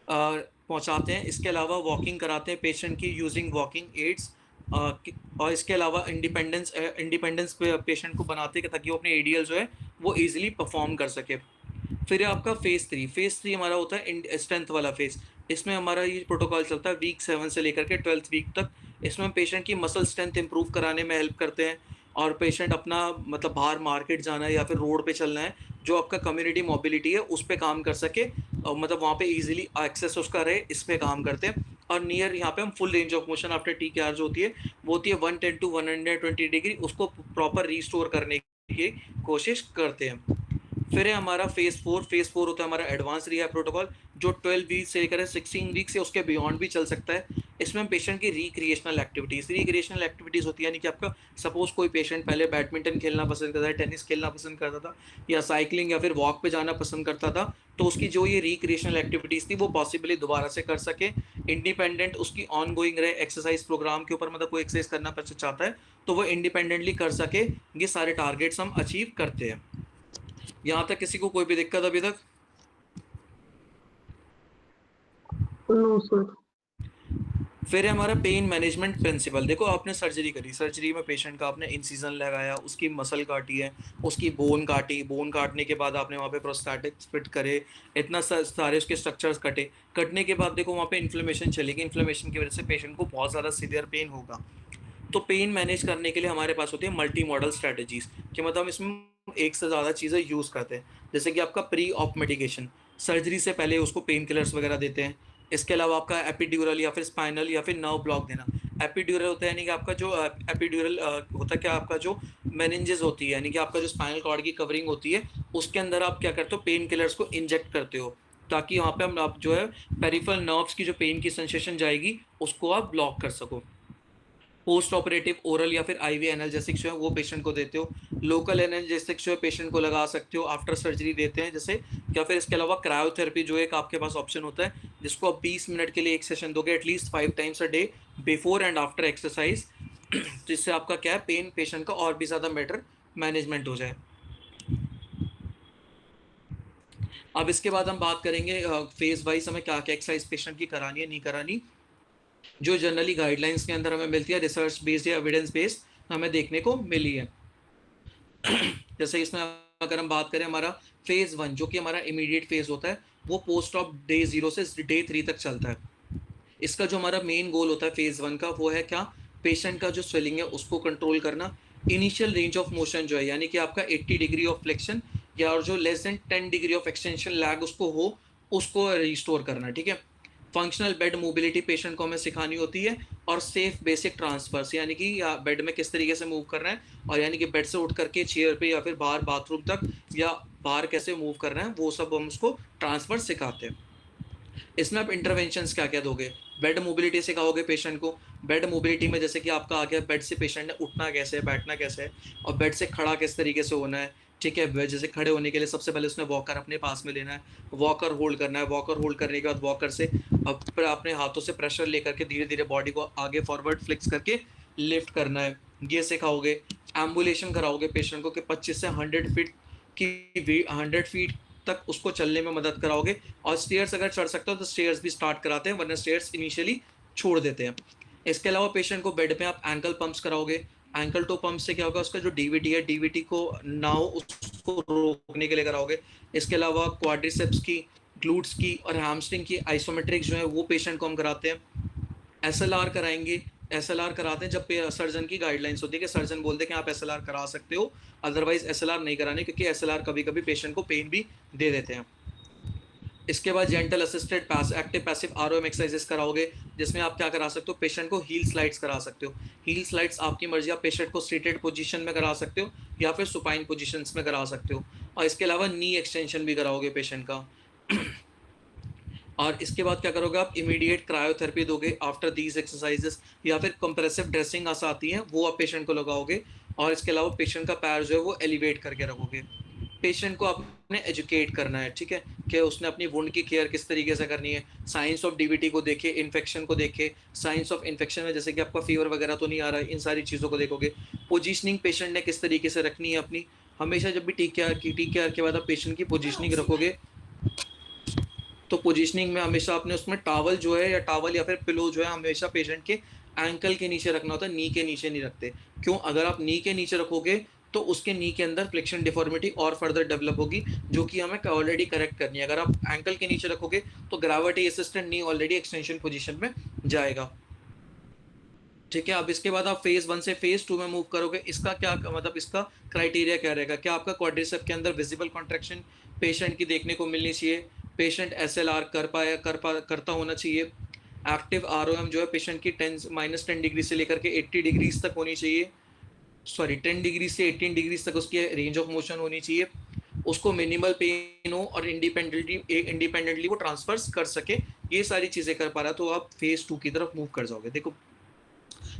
पहुंचाते हैं। इसके अलावा वॉकिंग कराते हैं पेशेंट की यूजिंग वॉकिंग एड्स, और इसके अलावा इंडिपेंडेंस पेशेंट को बनाते हैं ताकि वो अपने एडीएल जो है वो इजीली परफॉर्म कर सके। फिर आपका फेज़ 3 हमारा होता है स्ट्रेंथ वाला फेज़। इसमें हमारा ये प्रोटोकॉल चलता है वीक 7 से लेकर के 12th वीक तक। इसमें हम पेशेंट की मसल स्ट्रेंथ इंप्रूव कराने में हेल्प करते हैं, और पेशेंट अपना मतलब बाहर मार्केट जाना है या फिर रोड पे चलना है, जो आपका कम्युनिटी मोबिलिटी है उस पे काम कर सके, और मतलब वहाँ पे इजीली एक्सेस उसका रहे, इस पे काम करते हैं। और नियर यहाँ पे हम full range of motion after TKR जो होती है वो होती है 110 टू 120 डिग्री, उसको प्रॉपर रिस्टोर करने की कोशिश करते हैं। फिर है हमारा फेज़ 4 होता है हमारा एडवांस रिहैब प्रोटोकॉल, जो 12 वीक से लेकर 16 वीक से उसके बियॉन्ड भी चल सकता है। इसमें हम पेशेंट की रिक्रिएशनल एक्टिविटीज़ होती है, यानी कि आपका सपोज कोई पेशेंट पहले बैडमिंटन खेलना पसंद करता है, टेनिस खेलना पसंद करता था, या साइकिलिंग या फिर वॉक पे जाना पसंद करता था, तो उसकी जो ये रिक्रिएशनल एक्टिविटीज़ थी वो पॉसिबली दोबारा से कर सके, इंडिपेंडेंट उसकी ऑन गोइंग रहे एक्सरसाइज प्रोग्राम के ऊपर, मतलब कोई एक्सरसाइज करना चाहता है तो वो इंडिपेंडेंटली कर सके। ये सारे टारगेट्स हम अचीव करते हैं। यहाँ तक किसी को कोई भी दिक्कत अभी तक? No sir. फिर है हमारा पेन मैनेजमेंट प्रिंसिपल। देखो आपने सर्जरी करी, सर्जरी में पेशेंट का आपने इंसिजन लगाया, उसकी मसल काटी है, उसकी बोन काटी, बोन काटने के बाद आपने वहाँ पे प्रोस्थेटिक्स फिट करे, इतना सारे उसके स्ट्रक्चर्स कटे, कटने के बाद देखो वहाँ पे इन्फ्लेमेशन चलेगी, इन्फ्लेमेशन की वजह से पेशेंट को बहुत ज़्यादा सीवियर पेन होगा। तो पेन मैनेज करने के लिए हमारे पास होती है मल्टी मॉडल स्ट्रेटजीज, कि मतलब हम इसमें एक से ज़्यादा चीज़ें यूज़ करते हैं। जैसे कि आपका प्री ऑप मेडिकेशन, सर्जरी से पहले उसको पेन किलर्स वगैरह देते हैं। इसके अलावा आपका एपिड्यूरल या फिर स्पाइनल या फिर नर्व ब्लॉक देना। एपिड्यूरल होता है यानी कि आपका जो एपिड्यूरल होता है क्या, आपका जो मेनिंजेस होती है, यानी कि आपका जो स्पाइनल कॉर्ड की कवरिंग होती है, उसके अंदर आप क्या करते हो, पेन किलर्स को इंजेक्ट करते हो, ताकि वहाँ पे हम आप जो है पेरिफेरल नर्व्स की जो पेन की सेंसेशन जाएगी उसको आप ब्लॉक कर सको। पोस्ट ऑपरेटिव ओरल या फिर आईवी एनाल्जेसिक्स जो है वो पेशेंट को देते हो। लोकल एनाल्जेसिक्स जो है पेशेंट को लगा सकते हो, आफ्टर सर्जरी देते हैं जैसे। या फिर इसके अलावा क्रायोथेरेपी जो एक आपके पास ऑप्शन होता है, जिसको आप 20 मिनट के लिए एक सेशन दोगे at least 5 times a day, before and after exercise, जिससे आपका क्या है, पेन पेशेंट का और भी ज़्यादा बेटर मैनेजमेंट हो जाए। अब इसके बाद हम बात करेंगे फेज वाइज हमें क्या क्या एक्सरसाइज पेशेंट की करानी है, नहीं करानी, जो जनरली गाइडलाइंस के अंदर हमें मिलती है, रिसर्च बेस्ड या एविडेंस बेस्ड हमें देखने को मिली है। जैसे इसमें अगर हम बात करें, हमारा फेज़ 1 जो कि हमारा इमीडिएट फेज़ होता है, वो पोस्ट ऑफ डे 0 से डे 3 तक चलता है। इसका जो हमारा मेन गोल होता है फेज़ 1 का, वो है क्या, पेशेंट का जो स्वेलिंग है उसको कंट्रोल करना, इनिशियल रेंज ऑफ मोशन जो है, यानी कि आपका 80 डिग्री ऑफ फ्लेक्शन या और जो less than 10 degree of extension lag उसको हो, उसको रिस्टोर करना। ठीक है। फंक्शनल बेड मोबिलिटी पेशेंट को हमें सिखानी होती है, और सेफ बेसिक ट्रांसफर्स, यानी कि बेड में किस तरीके से मूव करना है, और यानी कि बेड से उठ करके चेयर पे या फिर बाहर बाथरूम तक या बाहर कैसे मूव करना है, वो सब हम उसको ट्रांसफर सिखाते हैं। इसमें आप इंटरवेंशंस क्या क्या दोगे, बेड मोबिलिटी सिखाओगे पेशेंट को। बेड मोबिलिटी में जैसे कि आपका आ गया, बेड से पेशेंट ने उठना कैसे है, बैठना कैसे है, और बेड से खड़ा किस तरीके से होना है। ठीक है। जैसे खड़े होने के लिए सबसे पहले उसने वॉकर अपने पास में लेना है, वॉकर होल्ड करना है, वॉकर होल्ड करने के बाद वॉकर से अपने हाथों से प्रेशर लेकर के धीरे धीरे बॉडी को आगे फॉरवर्ड फ्लिक्स करके लिफ्ट करना है, ये सिखाओगे। एम्बुलेशन कराओगे पेशेंट को कि 25 से 100 फीट की 100 फीट तक उसको चलने में मदद कराओगे, और स्टेयर्स अगर चढ़ सकते हो तो स्टेयर्स भी स्टार्ट कराते हैं, वरना स्टेयर्स इनिशियली छोड़ देते हैं। इसके अलावा पेशेंट को बेड पे आप एंकल पंप्स कराओगे। एंकल टो पंप से क्या होगा, उसका जो डीवीटी है, डीवीटी को ना हो उसको रोकने के लिए कराओगे। इसके अलावा क्वाड्रिसेप्स की, ग्लूट्स की और हैमस्ट्रिंग की आइसोमेट्रिक जो है वो पेशेंट को हम कराते हैं। एसएलआर कराएंगे, एसएलआर कराते हैं जब सर्जन की गाइडलाइंस होती है कि सर्जन बोलते हैं कि आप एसएलआर करा सकते हो, अदरवाइज एसएलआर नहीं कराने, क्योंकि एसएलआर कभी कभी पेशेंट को पेन भी दे देते हैं। इसके बाद gentle assisted active passive ROM exercises कराओगे, जिसमें आप क्या करा सकते हो, पेशेंट को हील स्लाइड्स करा सकते हो। हील स्लाइड्स आपकी मर्जी, आप पेशेंट को सीटेड पोजीशन में करा सकते हो या फिर सुपाइन पोजीशंस में करा सकते हो। और इसके अलावा नी एक्सटेंशन भी कराओगे पेशेंट का। और इसके बाद क्या करोगे आप, इमीडिएट क्रायोथेरेपी दोगे आफ्टर दीज एक्सरसाइजेस, या फिर कंप्रेसिव ड्रेसिंग आती है वो आप पेशेंट को लगाओगे। और इसके अलावा पेशेंट का पैर जो है वो एलिवेट करके रखोगे। पेशेंट को आपने एजुकेट करना है, ठीक है, कि उसने अपनी वुंड की केयर किस तरीके से करनी है। साइंस ऑफ डीवीटी को देखे, इन्फेक्शन को देखे, साइंस ऑफ इन्फेक्शन में जैसे कि आपका फीवर वगैरह तो नहीं आ रहा है, इन सारी चीज़ों को देखोगे। पोजीशनिंग पेशेंट ने किस तरीके से रखनी है अपनी, हमेशा जब भी टी केयर के बाद आप पेशेंट की पोजीशनिंग रखोगे, तो पोजीशनिंग में हमेशा आपने उसमें टावल जो है, या टावल या फिर पिलो जो है, हमेशा पेशेंट के एंकल के नीचे रखना होता है, नी के नीचे नहीं रखते। क्यों? अगर आप नी के नीचे रखोगे तो उसके नी के अंदर फ्लेक्शन डिफॉर्मिटी और फर्दर डेवलप होगी, जो कि हमें ऑलरेडी करेक्ट करनी है। अगर आप एंकल के नीचे रखोगे तो ग्रेविटी असिस्टेंट नी ऑलरेडी एक्सटेंशन पोजीशन में जाएगा, ठीक है। अब इसके बाद आप फेज 1 से फेज 2 में मूव करोगे। इसका क्या मतलब, इसका क्राइटेरिया क्या रहेगा, क्या आपका क्वाड्रिसेप के अंदर विजिबल कॉन्ट्रैक्शन पेशेंट की देखने को मिलनी चाहिए, पेशेंट एसएलआर करता होना चाहिए, एक्टिव आरओएम जो है पेशेंट की -10 डिग्री से लेकर के 80 डिग्रीज तक होनी चाहिए, सॉरी 10 डिग्री से 18 डिग्री तक उसकी रेंज ऑफ मोशन होनी चाहिए, उसको मिनिमल पेन हो और इंडिपेंडेंटली वो ट्रांसफर्स कर सके, ये सारी चीज़ें कर पा रहा है, तो आप फेज 2 की तरफ मूव कर जाओगे।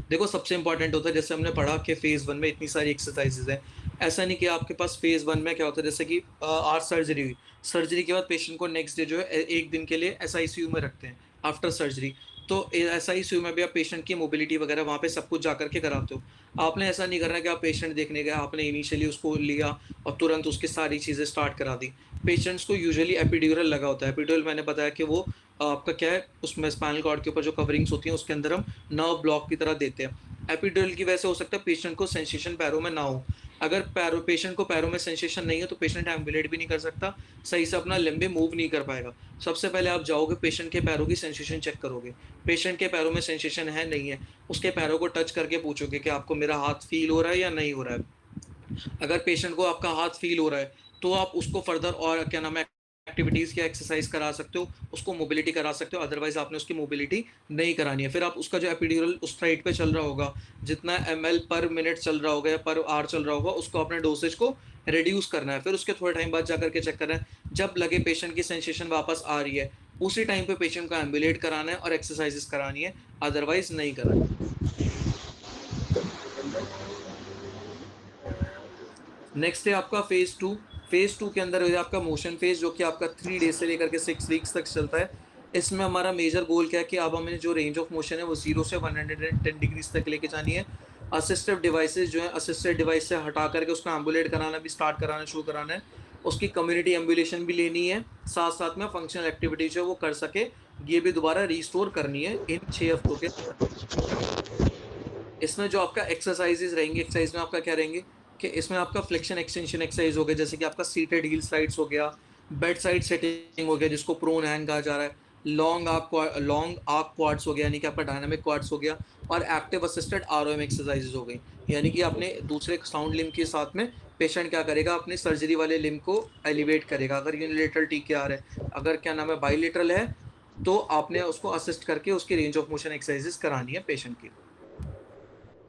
देखो सबसे इंपॉर्टेंट होता है, जैसे हमने पढ़ा कि फेज 1 में इतनी सारी एक्सरसाइजेज हैं, ऐसा नहीं कि आपके पास फेज 1 में क्या होता है, जैसे कि आज सर्जरी हुई, सर्जरी के बाद पेशेंट को नेक्स्ट डे जो है एक दिन के लिए एसआईसीयू में रखते हैं आफ्टर सर्जरी। तो एसआईसीयू में भी आप पेशेंट की मोबिलिटी वगैरह वहाँ पे सब कुछ जा करके कराते हो। आपने ऐसा नहीं करना कि आप पेशेंट देखने गए, आपने इनिशियली उसको लिया और तुरंत उसकी सारी चीज़ें स्टार्ट करा दी। पेशेंट्स को यूजुअली एपिड्यूरल लगा होता है। एपिड्यूरल मैंने बताया कि वो आपका क्या है, उसमें स्पाइनल कॉर्ड के ऊपर जो कवरिंग्स होती हैं उसके अंदर हम नर्व ब्लॉक की तरह देते हैं। एपिड्यूरल की वजह से हो सकता है पेशेंट को सेंसेशन पैरों में ना हो। अगर पेशेंट को पैरों में सेंसेशन नहीं है तो पेशेंट एम्बुलेट भी नहीं कर सकता, सही से अपना लिम्ब मूव नहीं कर पाएगा। सबसे पहले आप जाओगे, पेशेंट के पैरों की सेंसेशन चेक करोगे, पेशेंट के पैरों में सेंसेशन है नहीं है, उसके पैरों को टच करके पूछोगे कि आपको मेरा हाथ फील हो रहा है या नहीं हो रहा है। अगर पेशेंट को आपका हाथ फील हो रहा है तो आप उसको फर्दर और क्या नाम है एक्टिविटीज़ या एक्सरसाइज करा सकते हो, उसको मोबिलिटी करा सकते हो, अदरवाइज आपने उसकी मोबिलिटी नहीं करानी है। फिर आप उसका जो एपिड्यूरल उस साइड पे चल रहा होगा, जितना ml पर मिनट चल रहा होगा या पर आवर चल रहा होगा, उसको अपने डोसेज को रिड्यूस करना है। फिर उसके थोड़े टाइम बाद जाकर के चेक करना है, जब लगे पेशेंट की सेंसेशन वापस आ रही है उसी टाइम पे पेशेंट को एम्बुलेट कराना है और एक्सरसाइजेस करानी है, अदरवाइज नहीं करानी। नेक्स्ट है आपका फेज 2। फेज 2 के अंदर है आपका मोशन फेज, जो कि आपका 3 डेज से लेकर के 6 वीक्स तक चलता है। इसमें हमारा मेजर गोल क्या है कि अब हमें जो रेंज ऑफ मोशन है वो 0 से 110 डिग्रीज तक लेके जानी है। असिस्टिव डिवाइसेस जो है, असिस्टेड डिवाइस से हटा करके उसको एम्बुलेट कराना भी स्टार्ट कराना शुरू कराना है। उसकी कम्युनिटी एम्बुलेशन भी लेनी है, साथ साथ में फंक्शनल एक्टिविटी जो है वो कर सके, ये भी दोबारा रिस्टोर करनी है इन 6 हफ्तों के। इसमें जो आपका एक्सरसाइजेज रहेंगे, एक्सरसाइज में आपका क्या रहेंगे कि इसमें आपका फ्लेक्शन एक्सटेंशन एक्सरसाइज हो गया, जैसे कि आपका सीटेड हील स्लाइड्स हो गया, बेड साइड सेटिंग हो गया जिसको प्रोन हैंग कहा जा रहा है, लॉन्ग आर्क क्वाड्स हो गया यानी कि आपका डायनामिक क्वाड्स हो गया, और एक्टिव असिस्टेड आरओएम एक्सरसाइजेज हो गई, यानी कि अपने दूसरे साउंड लिम्ब के साथ में पेशेंट क्या करेगा, अपने सर्जरी वाले लिम्ब को एलिवेट करेगा। अगर यूनिलेटरल टीकेआर है, अगर क्या नाम है बाईलेटरल है, तो आपने उसको असिस्ट करके उसकी रेंज ऑफ मोशन एक्सरसाइजेस करानी है पेशेंट की।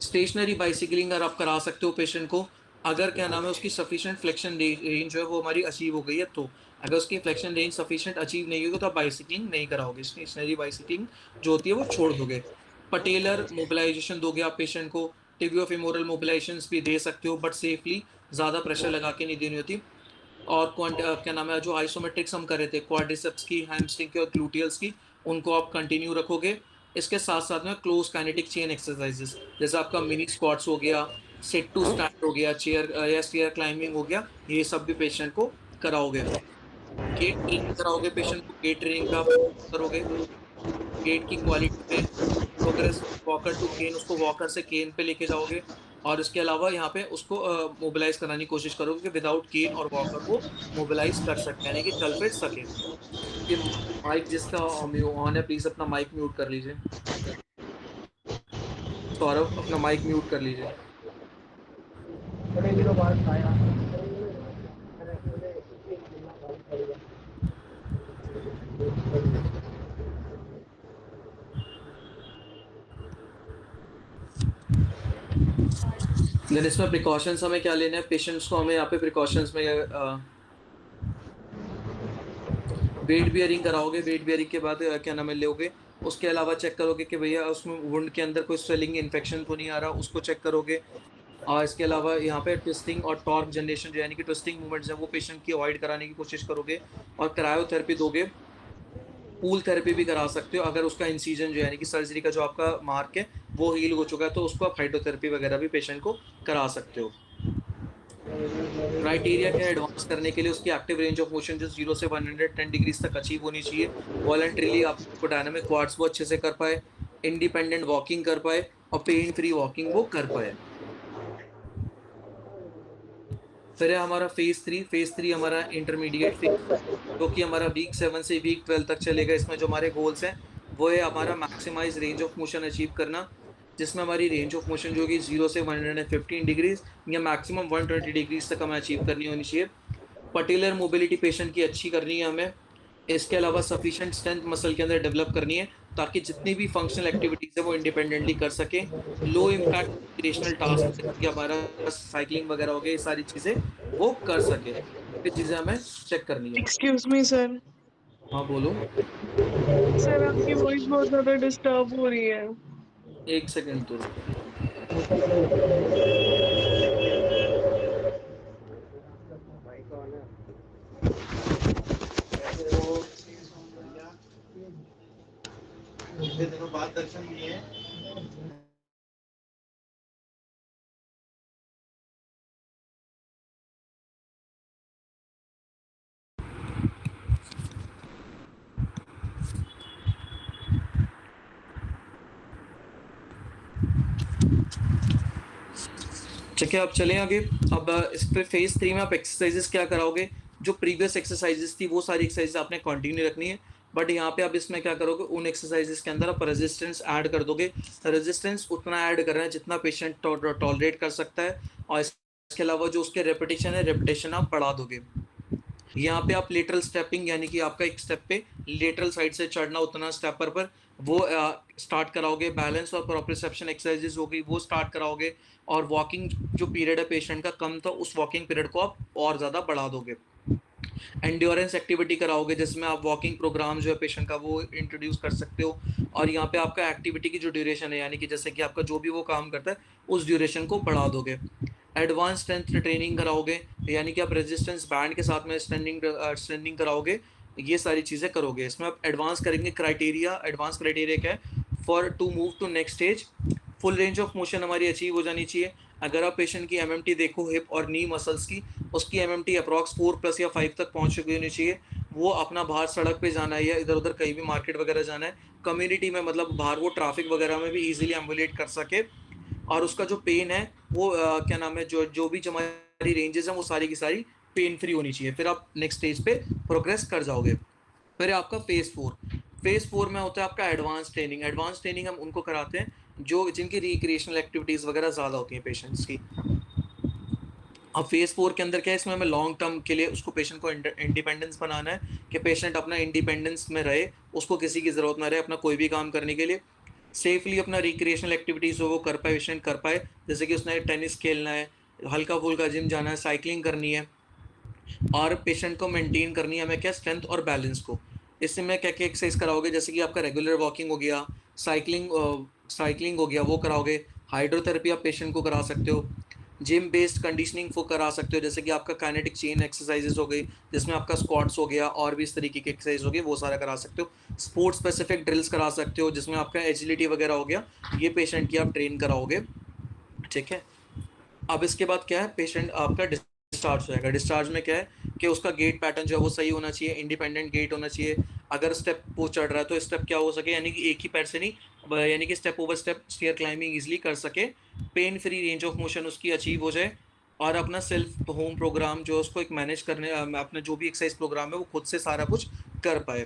स्टेशनरी बाइसिकलिंग अगर आप करा सकते हो पेशेंट को, अगर क्या नाम है उसकी सफिशिएंट फ्लेक्शन रेंज जो है वो हमारी अचीव हो गई है, तो अगर उसकी फ्लेक्शन रेंज सफिशिएंट अचीव नहीं होगी तो आप बाइसिकलिंग नहीं कराओगे, स्टेशनरी बाइसिकलिंग जो होती है वो छोड़ दोगे। पटेलर मोबिलाइजेशन दोगे आप पेशेंट को, टिबियोफेमोरल मोबिलाइजेशन भी दे सकते हो बट सेफली, ज़्यादा प्रेशर लगा के नहीं देनी होती। और क्या नाम है जो आइसोमेट्रिक्स हम कर रहे थे, क्वाड्रिसेप्स की, हैमस्ट्रिंग की और ग्लूटियल्स की, उनको आप कंटिन्यू रखोगे। इसके साथ साथ में क्लोज काइनेटिक चेन एक्सरसाइजेस, जैसे आपका मिनी स्क्वाट्स हो गया, सिट टू स्टैंड हो गया, चेयर या स्टेयर क्लाइंबिंग हो गया, ये सब भी पेशेंट को कराओगे। गेट ट्रेनिंग कराओगे पेशेंट को, गेट ट्रेनिंग का करोगे, गेट की क्वालिटी पे प्रोग्रेस वॉकर टू केन, उसको वॉकर से केन पे लेके जाओगे और इसके अलावा यहाँ पे उसको मोबिलाइज कराने की कोशिश करोगे कि विदाउट केन और वॉकर वो मोबिलाइज कर सकते हैं, यानी कि चल फिर सके। ये माइक जिसका ऑन है प्लीज अपना माइक म्यूट कर लीजिए। सौरभ अपना माइक म्यूट कर लीजिए। देन इसमें प्रिकॉशंस हमें क्या लेना है, पेशेंट्स को हमें यहाँ पे प्रिकॉशंस में वेट बियरिंग कराओगे, वेट बियरिंग के बाद क्या नाम है लोगे, उसके अलावा चेक करोगे कि भैया उसमें वुंड के अंदर कोई स्वेलिंग इन्फेक्शन तो नहीं आ रहा, उसको चेक करोगे। और इसके अलावा यहाँ पे ट्विस्टिंग और टॉर्क जनरेशन जो यानी कि ट्विस्टिंग मूवमेंट्स है वो पेशेंट की अवॉइड कराने की कोशिश करोगे और क्रायोथेरेपी दोगे। पूल थेरेपी भी करा सकते हो अगर उसका इंसीजन जो यानी कि सर्जरी का जो आपका मार्क है वो हील हो चुका है तो उसको आप हाइड्रोथेरेपी वगैरह भी पेशेंट को करा सकते हो। क्राइटेरिया क्या है एडवांस करने के लिए, उसकी एक्टिव रेंज ऑफ मोशन जो 0 से 110 डिग्रीज तक अचीव होनी चाहिए। वॉलंटरीली आपको डायनामिक क्वाड्स वो अच्छे से कर पाए, इंडिपेंडेंट वॉकिंग कर पाए और पेन फ्री वॉकिंग वो कर पाए। फिर है हमारा फेज 3 हमारा इंटरमीडिएट फेज जो कि हमारा वीक 7 से वीक 12 तक चलेगा। इसमें जो हमारे गोल्स हैं वो है हमारा maximise range of motion achieve करना, जिसमें हमारी रेंज ऑफ मोशन जो कि 0 से 115 डिग्रीज या मैक्सिमम 120 डिग्रीज तक हमें अचीव करनी होनी चाहिए। पर्टिकुलर मोबिलिटी पेशेंट की अच्छी करनी है हमें। इसके अलावा सफिशिएंट स्ट्रेंथ मसल के अंदर डेवलप करनी है ताकि जितनी भी फंक्शनल एक्टिविटीज है वो इंडिपेंडेंटली कर सके। लो इम्पैक्ट रिक्रिएशनल टास्क जैसे कि हमारा साइकिलिंग वगैरह हो गया, ये सारी चीज़ें वो कर सके। ये चीज़ें हमें चेक करनी है। Excuse me sir. हाँ बोलो। सर आपकी वॉइस बहुत ज्यादा डिस्टर्ब हो रही है। एक सेकंड तो रुको। इतने दिनों बाद दर्शन लिए हैं। ठीक है अब चलें आगे। अब इस पे फेज 3 में आप एक्सरसाइजेस क्या कराओगे, जो प्रीवियस एक्सरसाइजेस थी वो सारी एक्सरसाइजेस आपने कंटिन्यू रखनी है, बट यहाँ पे आप इसमें क्या करोगे उन एक्सरसाइजेस के अंदर आप रेजिस्टेंस ऐड कर दोगे। रेजिस्टेंस उतना ऐड कर रहे हैं जितना पेशेंट टॉलरेट कर सकता है और इसके अलावा जो उसके रेपिटेशन है रेपिटेशन आप बढ़ा दोगे। यहाँ पे आप लेटरल स्टेपिंग यानी कि आपका एक स्टेप पे लेटरल साइड से चढ़ना उतना स्टेपर पर वो स्टार्ट कराओगे। बैलेंस और प्रोप्रियोसेप्शन एक्सरसाइजेज हो गई वो स्टार्ट कराओगे और वॉकिंग जो पीरियड है पेशेंट का कम था उस वॉकिंग पीरियड को आप और ज़्यादा बढ़ा दोगे। एंड्योरेंस एक्टिविटी कराओगे जिसमें आप वॉकिंग प्रोग्राम जो है पेशेंट का वो इंट्रोड्यूस कर सकते हो और यहाँ पे आपका एक्टिविटी की जो ड्यूरेशन है यानी कि जैसे कि आपका जो भी वो काम करता है उस ड्यूरेशन को बढ़ा दोगे। एडवांस स्ट्रेंथ ट्रेनिंग कराओगे यानी कि आप रेजिस्टेंस बैंड के साथ में स्ट्रेंथनिंग कराओगे, ये सारी चीज़ें करोगे। इसमें आप एडवांस करेंगे। एडवांस क्राइटेरिया क्या है for to move to next stage, full range of motion हमारी अचीव हो जानी चाहिए। अगर आप पेशेंट की एमएमटी देखो हिप और नी मसल्स की, उसकी एमएमटी अप्रॉक्स 4+ या 5 तक पहुंच चुकी होनी चाहिए। वो अपना बाहर सड़क पे जाना है या इधर उधर कहीं भी मार्केट वगैरह जाना है, कम्युनिटी में मतलब बाहर वो ट्रैफिक वगैरह में भी इजीली एम्बुलेट कर सके और उसका जो पेन है वो क्या नाम है जो भी हमारी रेंजेस हैं वो सारी की सारी पेन फ्री होनी चाहिए। फिर आप नेक्स्ट स्टेज पे प्रोग्रेस कर जाओगे। फिर आपका फेज 4 में होता है आपका एडवांस ट्रेनिंग हम उनको कराते हैं जो जिनकी रिक्रिएशनल एक्टिविटीज़ वगैरह ज़्यादा होती हैं पेशेंट्स की। अब फेज 4 के अंदर क्या है, इसमें हमें लॉन्ग टर्म के लिए उसको पेशेंट को इंडिपेंडेंस बनाना है कि पेशेंट अपना इंडिपेंडेंस में रहे, उसको किसी की ज़रूरत ना रहे अपना कोई भी काम करने के लिए। सेफली अपना रिक्रिएशनल एक्टिविटीज़ हो वो कर पाए, पेशेंट कर पाए, जैसे कि उसने टेनिस खेलना है, हल्का फुल्का जिम जाना है, साइकिलिंग करनी है और पेशेंट को मेंटेन करनी है हमें क्या स्ट्रेंथ और बैलेंस को। इससे में क्या क्या एक्सरसाइज कराओगे, जैसे कि आपका रेगुलर वॉकिंग हो गया, साइकिलिंग हो गया वो कराओगे। हाइड्रोथेरेपी आप पेशेंट को करा सकते हो। जिम बेस्ड कंडीशनिंग वो करा सकते हो, जैसे कि आपका काइनेटिक चेन एक्सरसाइजेज हो गई जिसमें आपका स्क्वाट्स हो गया और भी इस तरीके की एक्सरसाइज हो गई वो सारा करा सकते हो। स्पोर्ट्स स्पेसिफिक ड्रिल्स करा सकते हो जिसमें आपका एजिलिटी वगैरह हो गया, ये पेशेंट की आप ट्रेन कराओगे। ठीक है, अब इसके बाद क्या है पेशेंट आपका डिस्चार्ज हो जाएगा। डिस्चार्ज में क्या है कि उसका गेट पैटर्न जो है वो सही होना चाहिए, इंडिपेंडेंट गेट होना चाहिए। अगर स्टेप वो चढ़ रहा है तो स्टेप क्या हो सके यानी कि एक ही पैर से नहीं यानी कि step over step stair climbing easily कर सके, pain free range of motion उसकी अचीव हो जाए, और अपना सेल्फ होम प्रोग्राम जो उसको एक मैनेज करने अपना जो भी एक्सरसाइज प्रोग्राम है वो खुद से सारा कुछ कर पाए,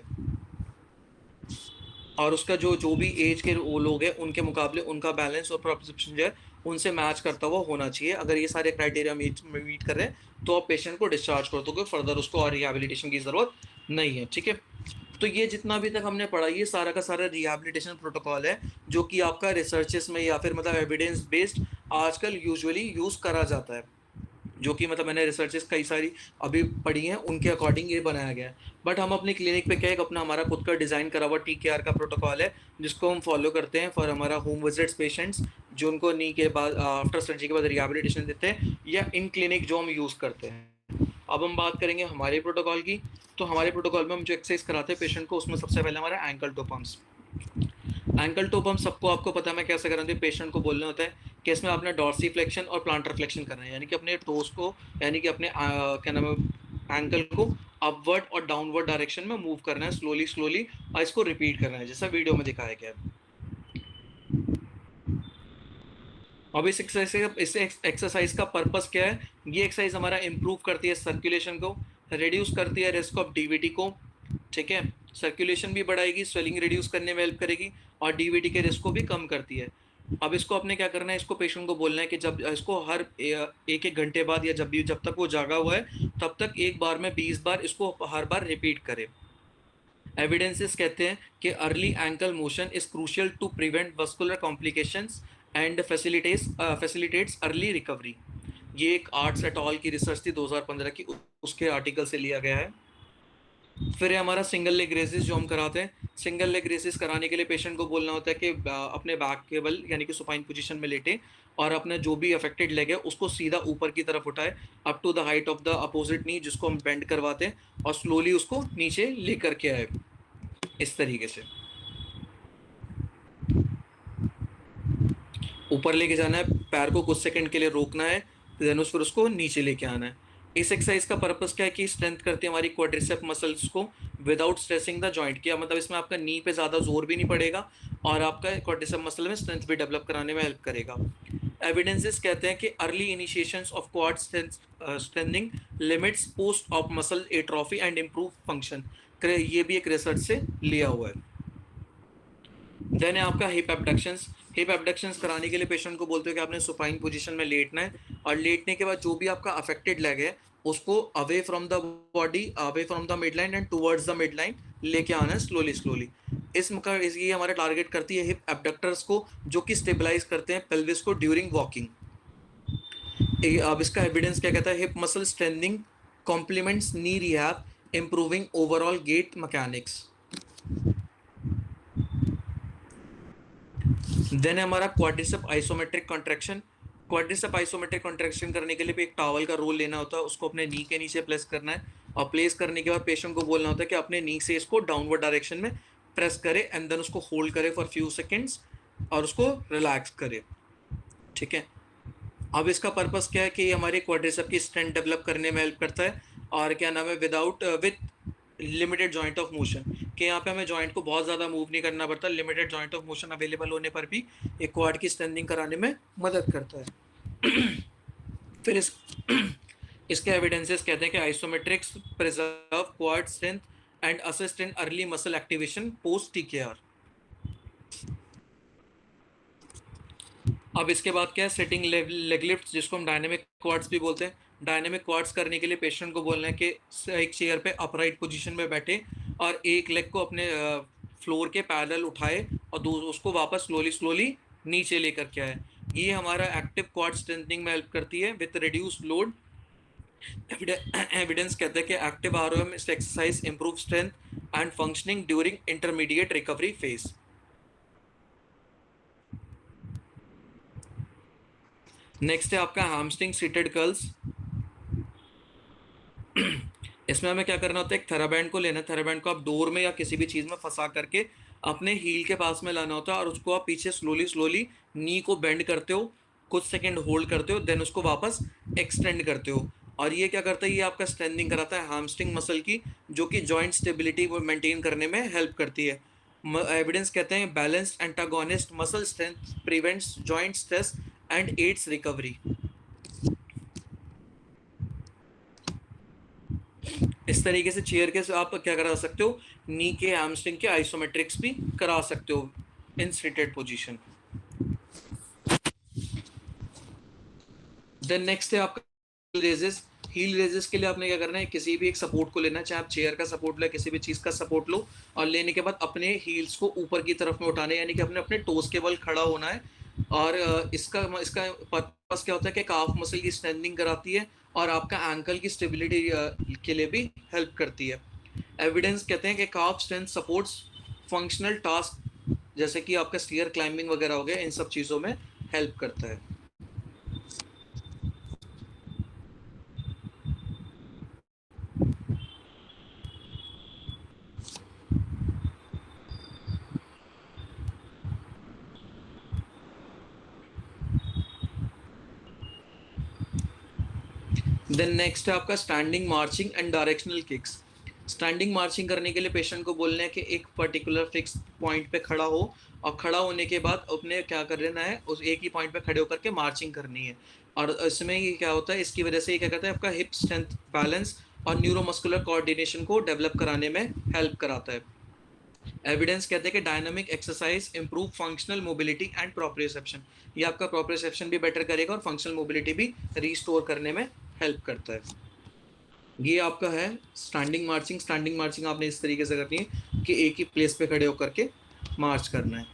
और उसका जो जो भी एज के वो लोग हैं उनके मुकाबले उनका बैलेंस और प्रोप्रियोसेप्शन जो है उनसे मैच करता हुआ होना चाहिए। अगर ये सारे क्राइटेरिया मीट कर रहे हैं तो आप पेशेंट को डिस्चार्ज कर दोगे, फर्दर उसको और रिहैबिलिटेशन की ज़रूरत नहीं है। ठीक है, तो ये जितना भी तक हमने पढ़ा ये सारा का सारा रिहैबिलिटेशन प्रोटोकॉल है जो कि आपका रिसर्चेस में या फिर मतलब एविडेंस बेस्ड आजकल यूजुअली यूज़ करा जाता है, जो कि मतलब मैंने रिसर्चेस कई सारी अभी पढ़ी हैं, उनके अकॉर्डिंग ये बनाया गया है। बट हम अपने क्लिनिक पे क्या है, अपना हमारा खुद का डिज़ाइन करा हुआ TKR का प्रोटोकॉल है जिसको हम फॉलो करते हैं फॉर हमारा होम विजिट्स पेशेंट्स जो उनको नी के बाद आफ्टर सर्जरी के बाद रिहैबिलिटेशन देते हैं, या इन क्लिनिक जो हम यूज़ करते हैं। अब हम बात करेंगे हमारे प्रोटोकॉल की। तो हमारे प्रोटोकॉल में हम जो एक्सरसाइज कराते हैं पेशेंट को, उसमें सबसे पहले हमारा ankle toe pumps. Ankle toe pump सबको आपको पता है मैं कैसे कराती हूँ। पेशेंट को बोलना होता है कि इसमें आपने डॉर्सी फ्लेक्शन और प्लांटर फ्लेक्शन करना है, यानी कि अपने टोस को, यानी कि अपने क्या नाम है एंकल को अपवर्ड और डाउनवर्ड डायरेक्शन में मूव करना है स्लोली स्लोली, और इसको रिपीट करना है जैसा वीडियो में दिखाया गया है। अब इस एक्सरसाइज का पर्पस क्या है? ये एक्सरसाइज हमारा इंप्रूव करती है सर्कुलेशन को, रिड्यूस करती है रिस्क ऑफ DVT को। ठीक है, सर्कुलेशन भी बढ़ाएगी, स्वेलिंग रिड्यूस करने में हेल्प करेगी, और DVT के रिस्क को भी कम करती है। अब इसको आपने क्या करना है, इसको पेशेंट को बोलना है कि जब इसको हर एक घंटे बाद या जब तक वो जागा हुआ है तब तक एक बार में 20 बार इसको हर बार रिपीट करे। एविडेंसेस कहते हैं कि early ankle motion is crucial to prevent vascular complications and facilitates early recovery. ये एक आर्ट्स एट ऑल की रिसर्च थी 2015 की, उसके आर्टिकल से लिया गया है। फिर है हमारा सिंगल लेग रेसेस जो हम कराते हैं। सिंगल लेग रेसेस कराने के लिए पेशेंट को बोलना होता है कि अपने बैक के बल यानी कि सुपाइन पोजीशन में लेटे, और अपना जो भी अफेक्टेड लेग है उसको सीधा ऊपर की तरफ उठाए up to the height of the opposite knee, जिसको हम बेंड करवाते हैं, और स्लोली उसको नीचे लेकर के आए इस तरीके से। ऊपर लेके जाना है, पैर को कुछ सेकंड के लिए रोकना है, देन फिर उसको नीचे लेके आना है। इस एक्सरसाइज का पर्पस क्या है कि स्ट्रेंथ करती है हमारी क्वाड्रिसेप मसल्स को विदाउट स्ट्रेसिंग द जॉइंट। किया मतलब इसमें आपका नी पे ज़्यादा जोर भी नहीं पड़ेगा, और आपका क्वाड्रिसेप मसल में स्ट्रेंथ भी डेवलप कराने में हेल्प करेगा। एविडेंसेस कहते हैं कि early इनिशिएशंस of quad strengthening limits post of muscle atrophy and improve function. ये भी एक रिसर्च से लिया हुआ है। देन है आपका हिप एबडक्शंस। हिप एबडक्शंस कराने के लिए पेशेंट को बोलते हो कि आपने सुपाइन पोजीशन में लेटना है, और लेटने के बाद जो भी आपका अफेक्टेड लेग है उसको away from the body, away from the mid line and towards the mid line लेके आना है स्लोली स्लोली। ये हमारा टारगेट करती है हिप एबडक्टर्स को, जो कि स्टेबलाइज करते हैं पेल्विस को ड्यूरिंग वॉकिंग। अब इसका एविडेंस क्या कहता है? Hip muscle strengthening complements knee rehab, improving overall gait mechanics. Then हमारा quadricep isometric contraction. Quadricep isometric contraction करने के लिए एक टॉवल का रोल लेना होता है, उसको अपने नी के नीचे प्लेस करना है, और प्लेस करने के बाद पेशेंट को बोलना होता है कि अपने नी से इसको डाउनवर्ड डायरेक्शन में प्रेस करे, एंड देन उसको होल्ड करे फॉर फ्यू सेकेंड्स और उसको रिलैक्स करे। ठीक है, अब इसका पर्पस क्या है कि ये हमारे क्वाड्रिसेप की स्ट्रेंथ डेवलप करने में हेल्प करता है, और क्या नाम है with limited joint of motion, कि यहाँ पे हमें जॉइंट को बहुत ज़्यादा मूव नहीं करना पड़ता, limited joint of motion available होने पर भी एक क्वाड की स्ट्रेंथनिंग कराने में मदद करता है। फिर इसके एविडेंसेस कहते हैं कि isometrics preserve quad strength and assist in early muscle activation post TKR। अब इसके बाद क्या है? सेटिंग लेग लिफ्ट, जिसको हम डायनेमिक क्वाड्स भी बोलते हैं। डायनेमिक क्वाड्स करने के लिए पेशेंट को बोलना है कि एक चेयर पे अपराइट पोजीशन में बैठे, और एक लेग को अपने फ्लोर के पैरेलल उठाए, और उसको वापस स्लोली स्लोली नीचे लेकर के आए। ये हमारा एक्टिव क्वाड स्ट्रेंथनिंग में हेल्प करती है विद रिड्यूस्ड लोड। एविडेंस कहते हैं कि active ROM exercise improve strength and functioning during intermediate recovery phase. Next है आपका हैमस्ट्रिंग सीटेड कर्ल्स। इसमें हमें क्या करना होता है? एक थेराबैंड को लेना है, थेराबैंड को आप डोर में या किसी भी चीज़ में फंसा करके अपने हील के पास में लाना होता है, और उसको आप पीछे स्लोली स्लोली नी को बेंड करते हो, कुछ सेकंड होल्ड करते हो, देन उसको वापस एक्सटेंड करते हो। और ये क्या करता है? ये आपका स्ट्रेंथनिंग कराता है हैमस्ट्रिंग मसल की, जो कि जॉइंट स्टेबिलिटी को मेंटेन करने में हेल्प करती है। एविडेंस कहते हैं balanced antagonist muscle strength prevents joint stress and aids recovery. इस तरीके से चेयर के आप क्या करा सकते हो, नी के हैमस्ट्रिंग के आइसोमेट्रिक्स भी करा सकते हो इन सीटेड पोजीशन। देन नेक्स्ट है आपका रेजेस। हील रेजेस के लिए आपने क्या करना है, किसी भी एक सपोर्ट को लेना है, चाहे आप चेयर का सपोर्ट लो, किसी भी चीज़ का सपोर्ट लो, और लेने के बाद अपने हील्स को ऊपर की तरफ में उठाने, यानी कि अपने अपने टोस के बल खड़ा होना है। और इसका इसका पर्पस क्या होता है कि काफ मसल की स्ट्रेंथनिंग कराती है और आपका एंकल की स्टेबिलिटी के लिए भी हेल्प करती है। एविडेंस कहते हैं कि काफ स्ट्रेंथ सपोर्ट्स फंक्शनल टास्क जैसे कि आपका स्टीयर क्लाइंबिंग वगैरह हो गया, इन सब चीज़ों में हेल्प करता है। देन नेक्स्ट है आपका standing marching and directional kicks. Standing marching करने के लिए पेशेंट को बोलना है कि एक पर्टिकुलर फिक्स पॉइंट पे खड़ा हो, और खड़ा होने के बाद अपने क्या कर लेना है, उस एक ही पॉइंट पे खड़े होकर के मार्चिंग करनी है। और इसमें ये क्या होता है, इसकी वजह से ये क्या करता है, आपका हिप स्ट्रेंथ, बैलेंस और न्यूरोमस्कुलर कोऑर्डिनेशन को डेवलप कराने में हेल्प कराता है। एविडेंस कहते हैं कि dynamic exercise improve functional mobility and proprioception. ये आपका प्रोप्रियोसेप्शन भी बेटर करेगा और फंक्शनल मोबिलिटी भी रिस्टोर करने में हेल्प करता है। ये आपका है स्टैंडिंग मार्चिंग। स्टैंडिंग मार्चिंग आपने इस तरीके से करनी है कि एक ही प्लेस पे खड़े होकर के मार्च करना है।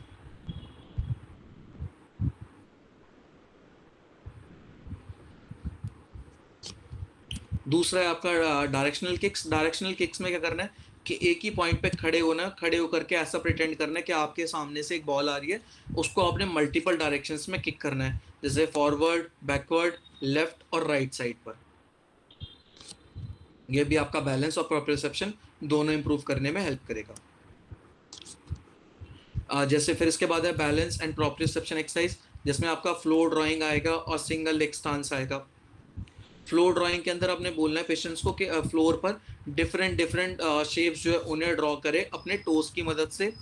दूसरा है आपका डायरेक्शनल किक्स। डायरेक्शनल किक्स में क्या करना है कि एक ही पॉइंट पे खड़े होना, खड़े होकर के ऐसा प्रिटेंड करना है कि आपके सामने से एक बॉल आ रही है, उसको आपने मल्टीपल डायरेक्शंस में किक करना है, जैसे फॉरवर्ड, बैकवर्ड, लेफ्ट और राइट साइड पर। ये भी आपका बैलेंस और प्रोप्रियोसेप्शन दोनों इंप्रूव करने में हेल्प करेगा। जैसे फिर इसके बाद है बैलेंस एंड प्रोप्रियोसेप्शन एक्सरसाइज, जिसमें आपका फ्लोर ड्राइंग आएगा और सिंगल लेग स्टांस आएगा। फ्लोर ड्राइंग के अंदर आपने बोलना है पेशेंट्स को कि फ्लोर पर डिफरेंट शेप्स जो है उन्हें ड्रॉ करे अपने टोस की मदद से,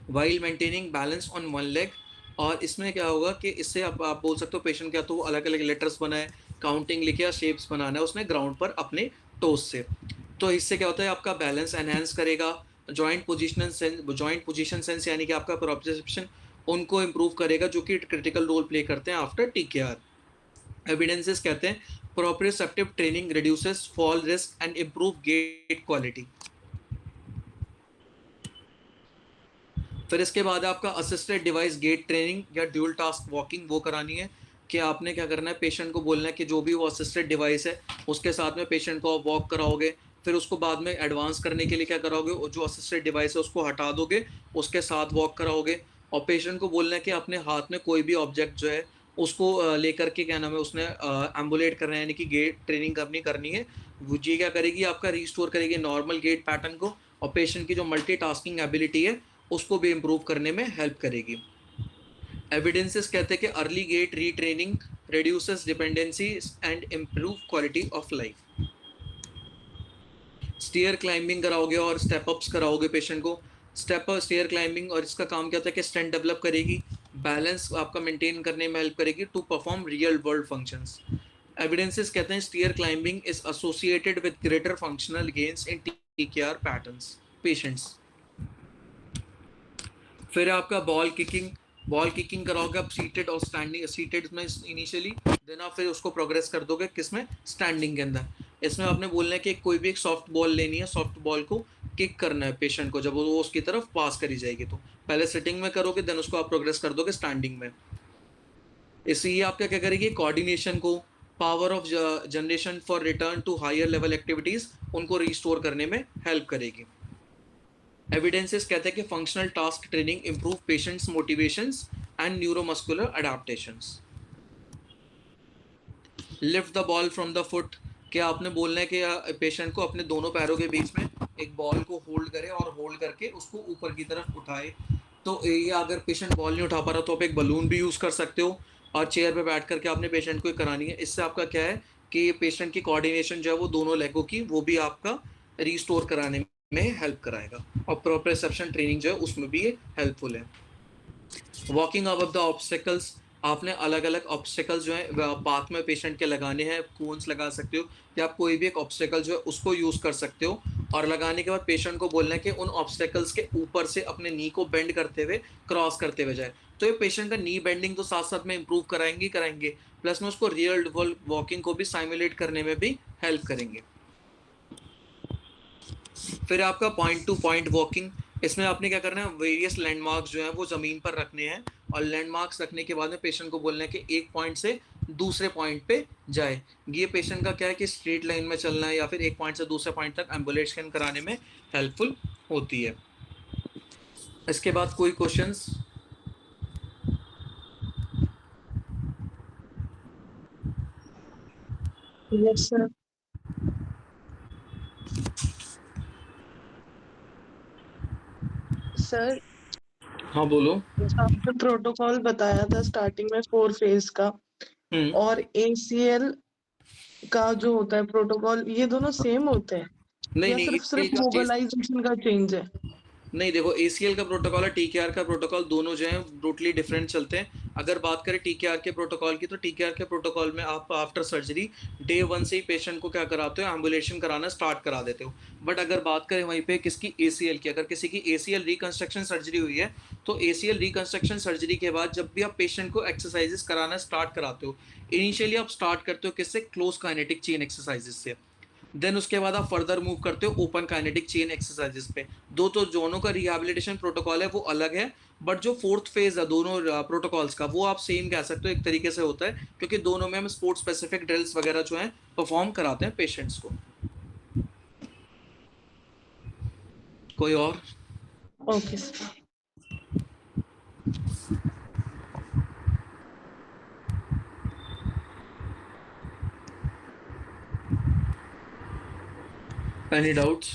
while maintaining balance on one leg. और इसमें क्या होगा कि इससे आप बोल सकते हो पेशेंट क्या तो अलग अलग लेटर्स बनाए, काउंटिंग लिखे या शेप्स बनाना है उसने ग्राउंड पर अपने टोस से। तो इससे क्या होता है, आपका बैलेंस एनहेंस करेगा, जॉइंट पोजीशन सेंस यानी कि आपका प्रोप्रियोसेप्शन उनको इम्प्रूव करेगा, जो कि क्रिटिकल रोल प्ले करते हैं आफ्टर टीकेआर। एविडेंसेस कहते हैं proprioceptive training reduces fall risk and improve gate quality. फिर इसके बाद आपका असिस्टेड डिवाइस गेट ट्रेनिंग या ड्यूल टास्क वॉकिंग वो करानी है कि आपने क्या करना है, पेशेंट को बोलना है कि जो भी वो असिस्टेड डिवाइस है उसके साथ में पेशेंट को आप वॉक कराओगे, फिर उसको बाद में एडवांस करने के लिए क्या कराओगे, जो असिस्टेड डिवाइस है उसको हटा दोगे, उसके साथ वॉक कराओगे। और पेशेंट को बोलना है कि अपने हाथ में कोई भी ऑब्जेक्ट जो है उसको लेकर के क्या नाम है उसने एम्बुलेट करना है, यानी कि गेट ट्रेनिंग करनी है। वो ये क्या करेगी, आपका रिस्टोर करेगी नॉर्मल गेट पैटर्न को, और पेशेंट की जो मल्टीटास्किंग एबिलिटी है उसको भी इम्प्रूव करने में हेल्प करेगी। एविडेंसेस कहते हैं कि early gait retraining reduces dependency and improve quality of life. Stair climbing कराओगे और स्टेप अप्स कराओगे पेशेंट को। स्टेयर क्लाइंबिंग और इसका काम क्या होता है कि स्ट्रेंथ डेवलप करेगी, बैलेंस आपका मेंटेन करने में हेल्प करेगी to perform real world functions. Evidences कहते हैं stair climbing is associated with greater functional gains in TKR patterns patients. फिर आपका बॉल किकिंग कराओगे आप सीटेड और स्टैंडिंग, सीटेड में इनिशियली, देन आप फिर उसको प्रोग्रेस कर दोगे किसमें, स्टैंडिंग के अंदर। इसमें आपने बोलना है कि कोई भी एक सॉफ्ट बॉल लेनी है, सॉफ्ट बॉल को किक करना है पेशेंट को, जब वो उसकी तरफ पास करी जाएगी तो पहले सिटिंग में करोगे, देन उसको आप प्रोग्रेस कर दोगे स्टैंडिंग में। इसलिए आप क्या करेगी, कोऑर्डिनेशन को, power of generation for return to higher level activities उनको रिस्टोर करने में हेल्प करेगी। एविडेंसेस कहते हैं कि functional task training improve patients motivations and neuromuscular adaptations. Lift the ball from the foot, क्या आपने बोलना है कि पेशेंट को अपने दोनों पैरों के बीच में एक बॉल को होल्ड करे और होल्ड करके उसको ऊपर की तरफ उठाए। तो ये अगर पेशेंट बॉल नहीं उठा पा रहा तो आप एक बलून भी यूज़ कर सकते हो, और चेयर पे बैठ करके आपने पेशेंट को करानी है। इससे आपका क्या है कि पेशेंट की कोऑर्डिनेशन जो है वो दोनों लेगों की वो भी आपका रिस्टोर कराने में हेल्प कराएगा, और प्रोप्रियोसेप्शन ट्रेनिंग जो है उसमें भी ये हेल्पफुल है। वॉकिंग अबव द ऑब्स्टेकल्स, आपने अलग अलग ऑब्स्टेकल्स जो है पाथ में पेशेंट के लगाने हैं, कोन्स लगा सकते हो या आप कोई भी एक ऑब्स्टेकल जो है उसको यूज़ कर सकते हो, और लगाने के बाद पेशेंट को बोलना है कि उन ऑब्स्टेकल्स के ऊपर से अपने नी को बेंड करते हुए क्रॉस करते हुए जाए। तो ये पेशेंट का नी बेंडिंग तो साथ साथ में इम्प्रूव कराएंगे, प्लस में उसको रियल वॉकिंग को भी साइमुलेट करने में भी हेल्प करेंगे। फिर आपका पॉइंट टू पॉइंट वॉकिंग, इसमें आपने क्या करना है, वेरियस लैंडमार्क्स जो हैं वो ज़मीन पर रखने हैं, और लैंडमार्क्स रखने के बाद में पेशेंट को बोलना है कि एक पॉइंट से दूसरे पॉइंट पे जाए। ये पेशेंट का क्या है कि स्ट्रेट लाइन में चलना है या फिर एक पॉइंट से दूसरे पॉइंट तक एम्बुलेशन कराने में हेल्पफुल होती है। इसके बाद कोई क्वेश्चंस? Yes, sir. सर, हाँ बोलो। आपने प्रोटोकॉल बताया था स्टार्टिंग में 4 फेज का, और ACL का जो होता है प्रोटोकॉल, ये दोनों सेम होते हैं नहीं या नहीं, सिर्फ मोबिलाइजेशन का चेंज है? नहीं देखो, ACL का प्रोटोकॉल और TKR का प्रोटोकॉल दोनों जो हैं टोटली डिफरेंट चलते हैं। अगर बात करें TKR के प्रोटोकॉल की, तो TKR के प्रोटोकॉल में आप आफ्टर सर्जरी डे 1 से ही पेशेंट को क्या कराते हो, एम्बुलेशन कराना स्टार्ट करा देते हो। बट अगर बात करें वहीं पे किसकी, ACL की, अगर किसी की ACL रिकंस्ट्रक्शन सर्जरी हुई है, तो ACL रिकंस्ट्रक्शन सर्जरी के बाद जब भी आप पेशेंट को एक्सरसाइजेस कराना स्टार्ट कराते हो, इनिशियली आप स्टार्ट करते हो किससे, क्लोज काइनेटिक चेन एक्सरसाइजेस से। देन उसके बाद आप फर्दर मूव करते हो ओपन काइनेटिक चेन एक्सरसाइजेस पे। दो तो दोनों का रिहैबिलिटेशन प्रोटोकॉल है वो अलग है, बट जो फोर्थ फेज है दोनों प्रोटोकॉल्स का वो आप सेम कह सकते हो, एक तरीके से होता है, क्योंकि दोनों में हम स्पोर्ट स्पेसिफिक ड्रिल्स वगैरह जो हैं परफॉर्म कराते हैं पेशेंट्स को। कोई और? Okay sir. Any doubts?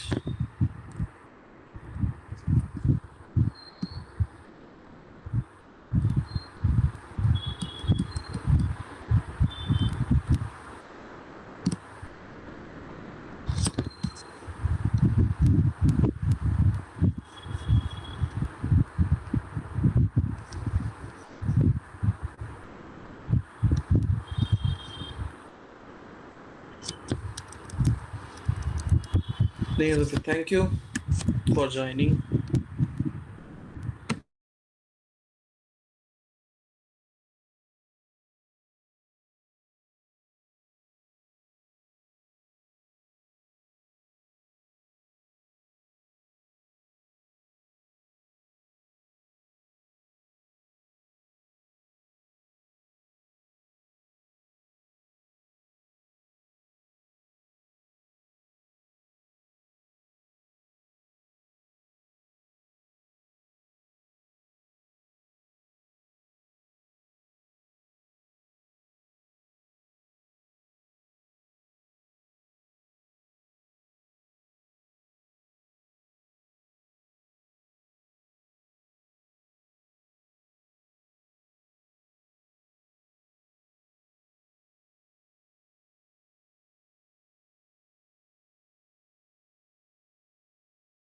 नहीं, थैंक यू फॉर ज्वाइनिंग।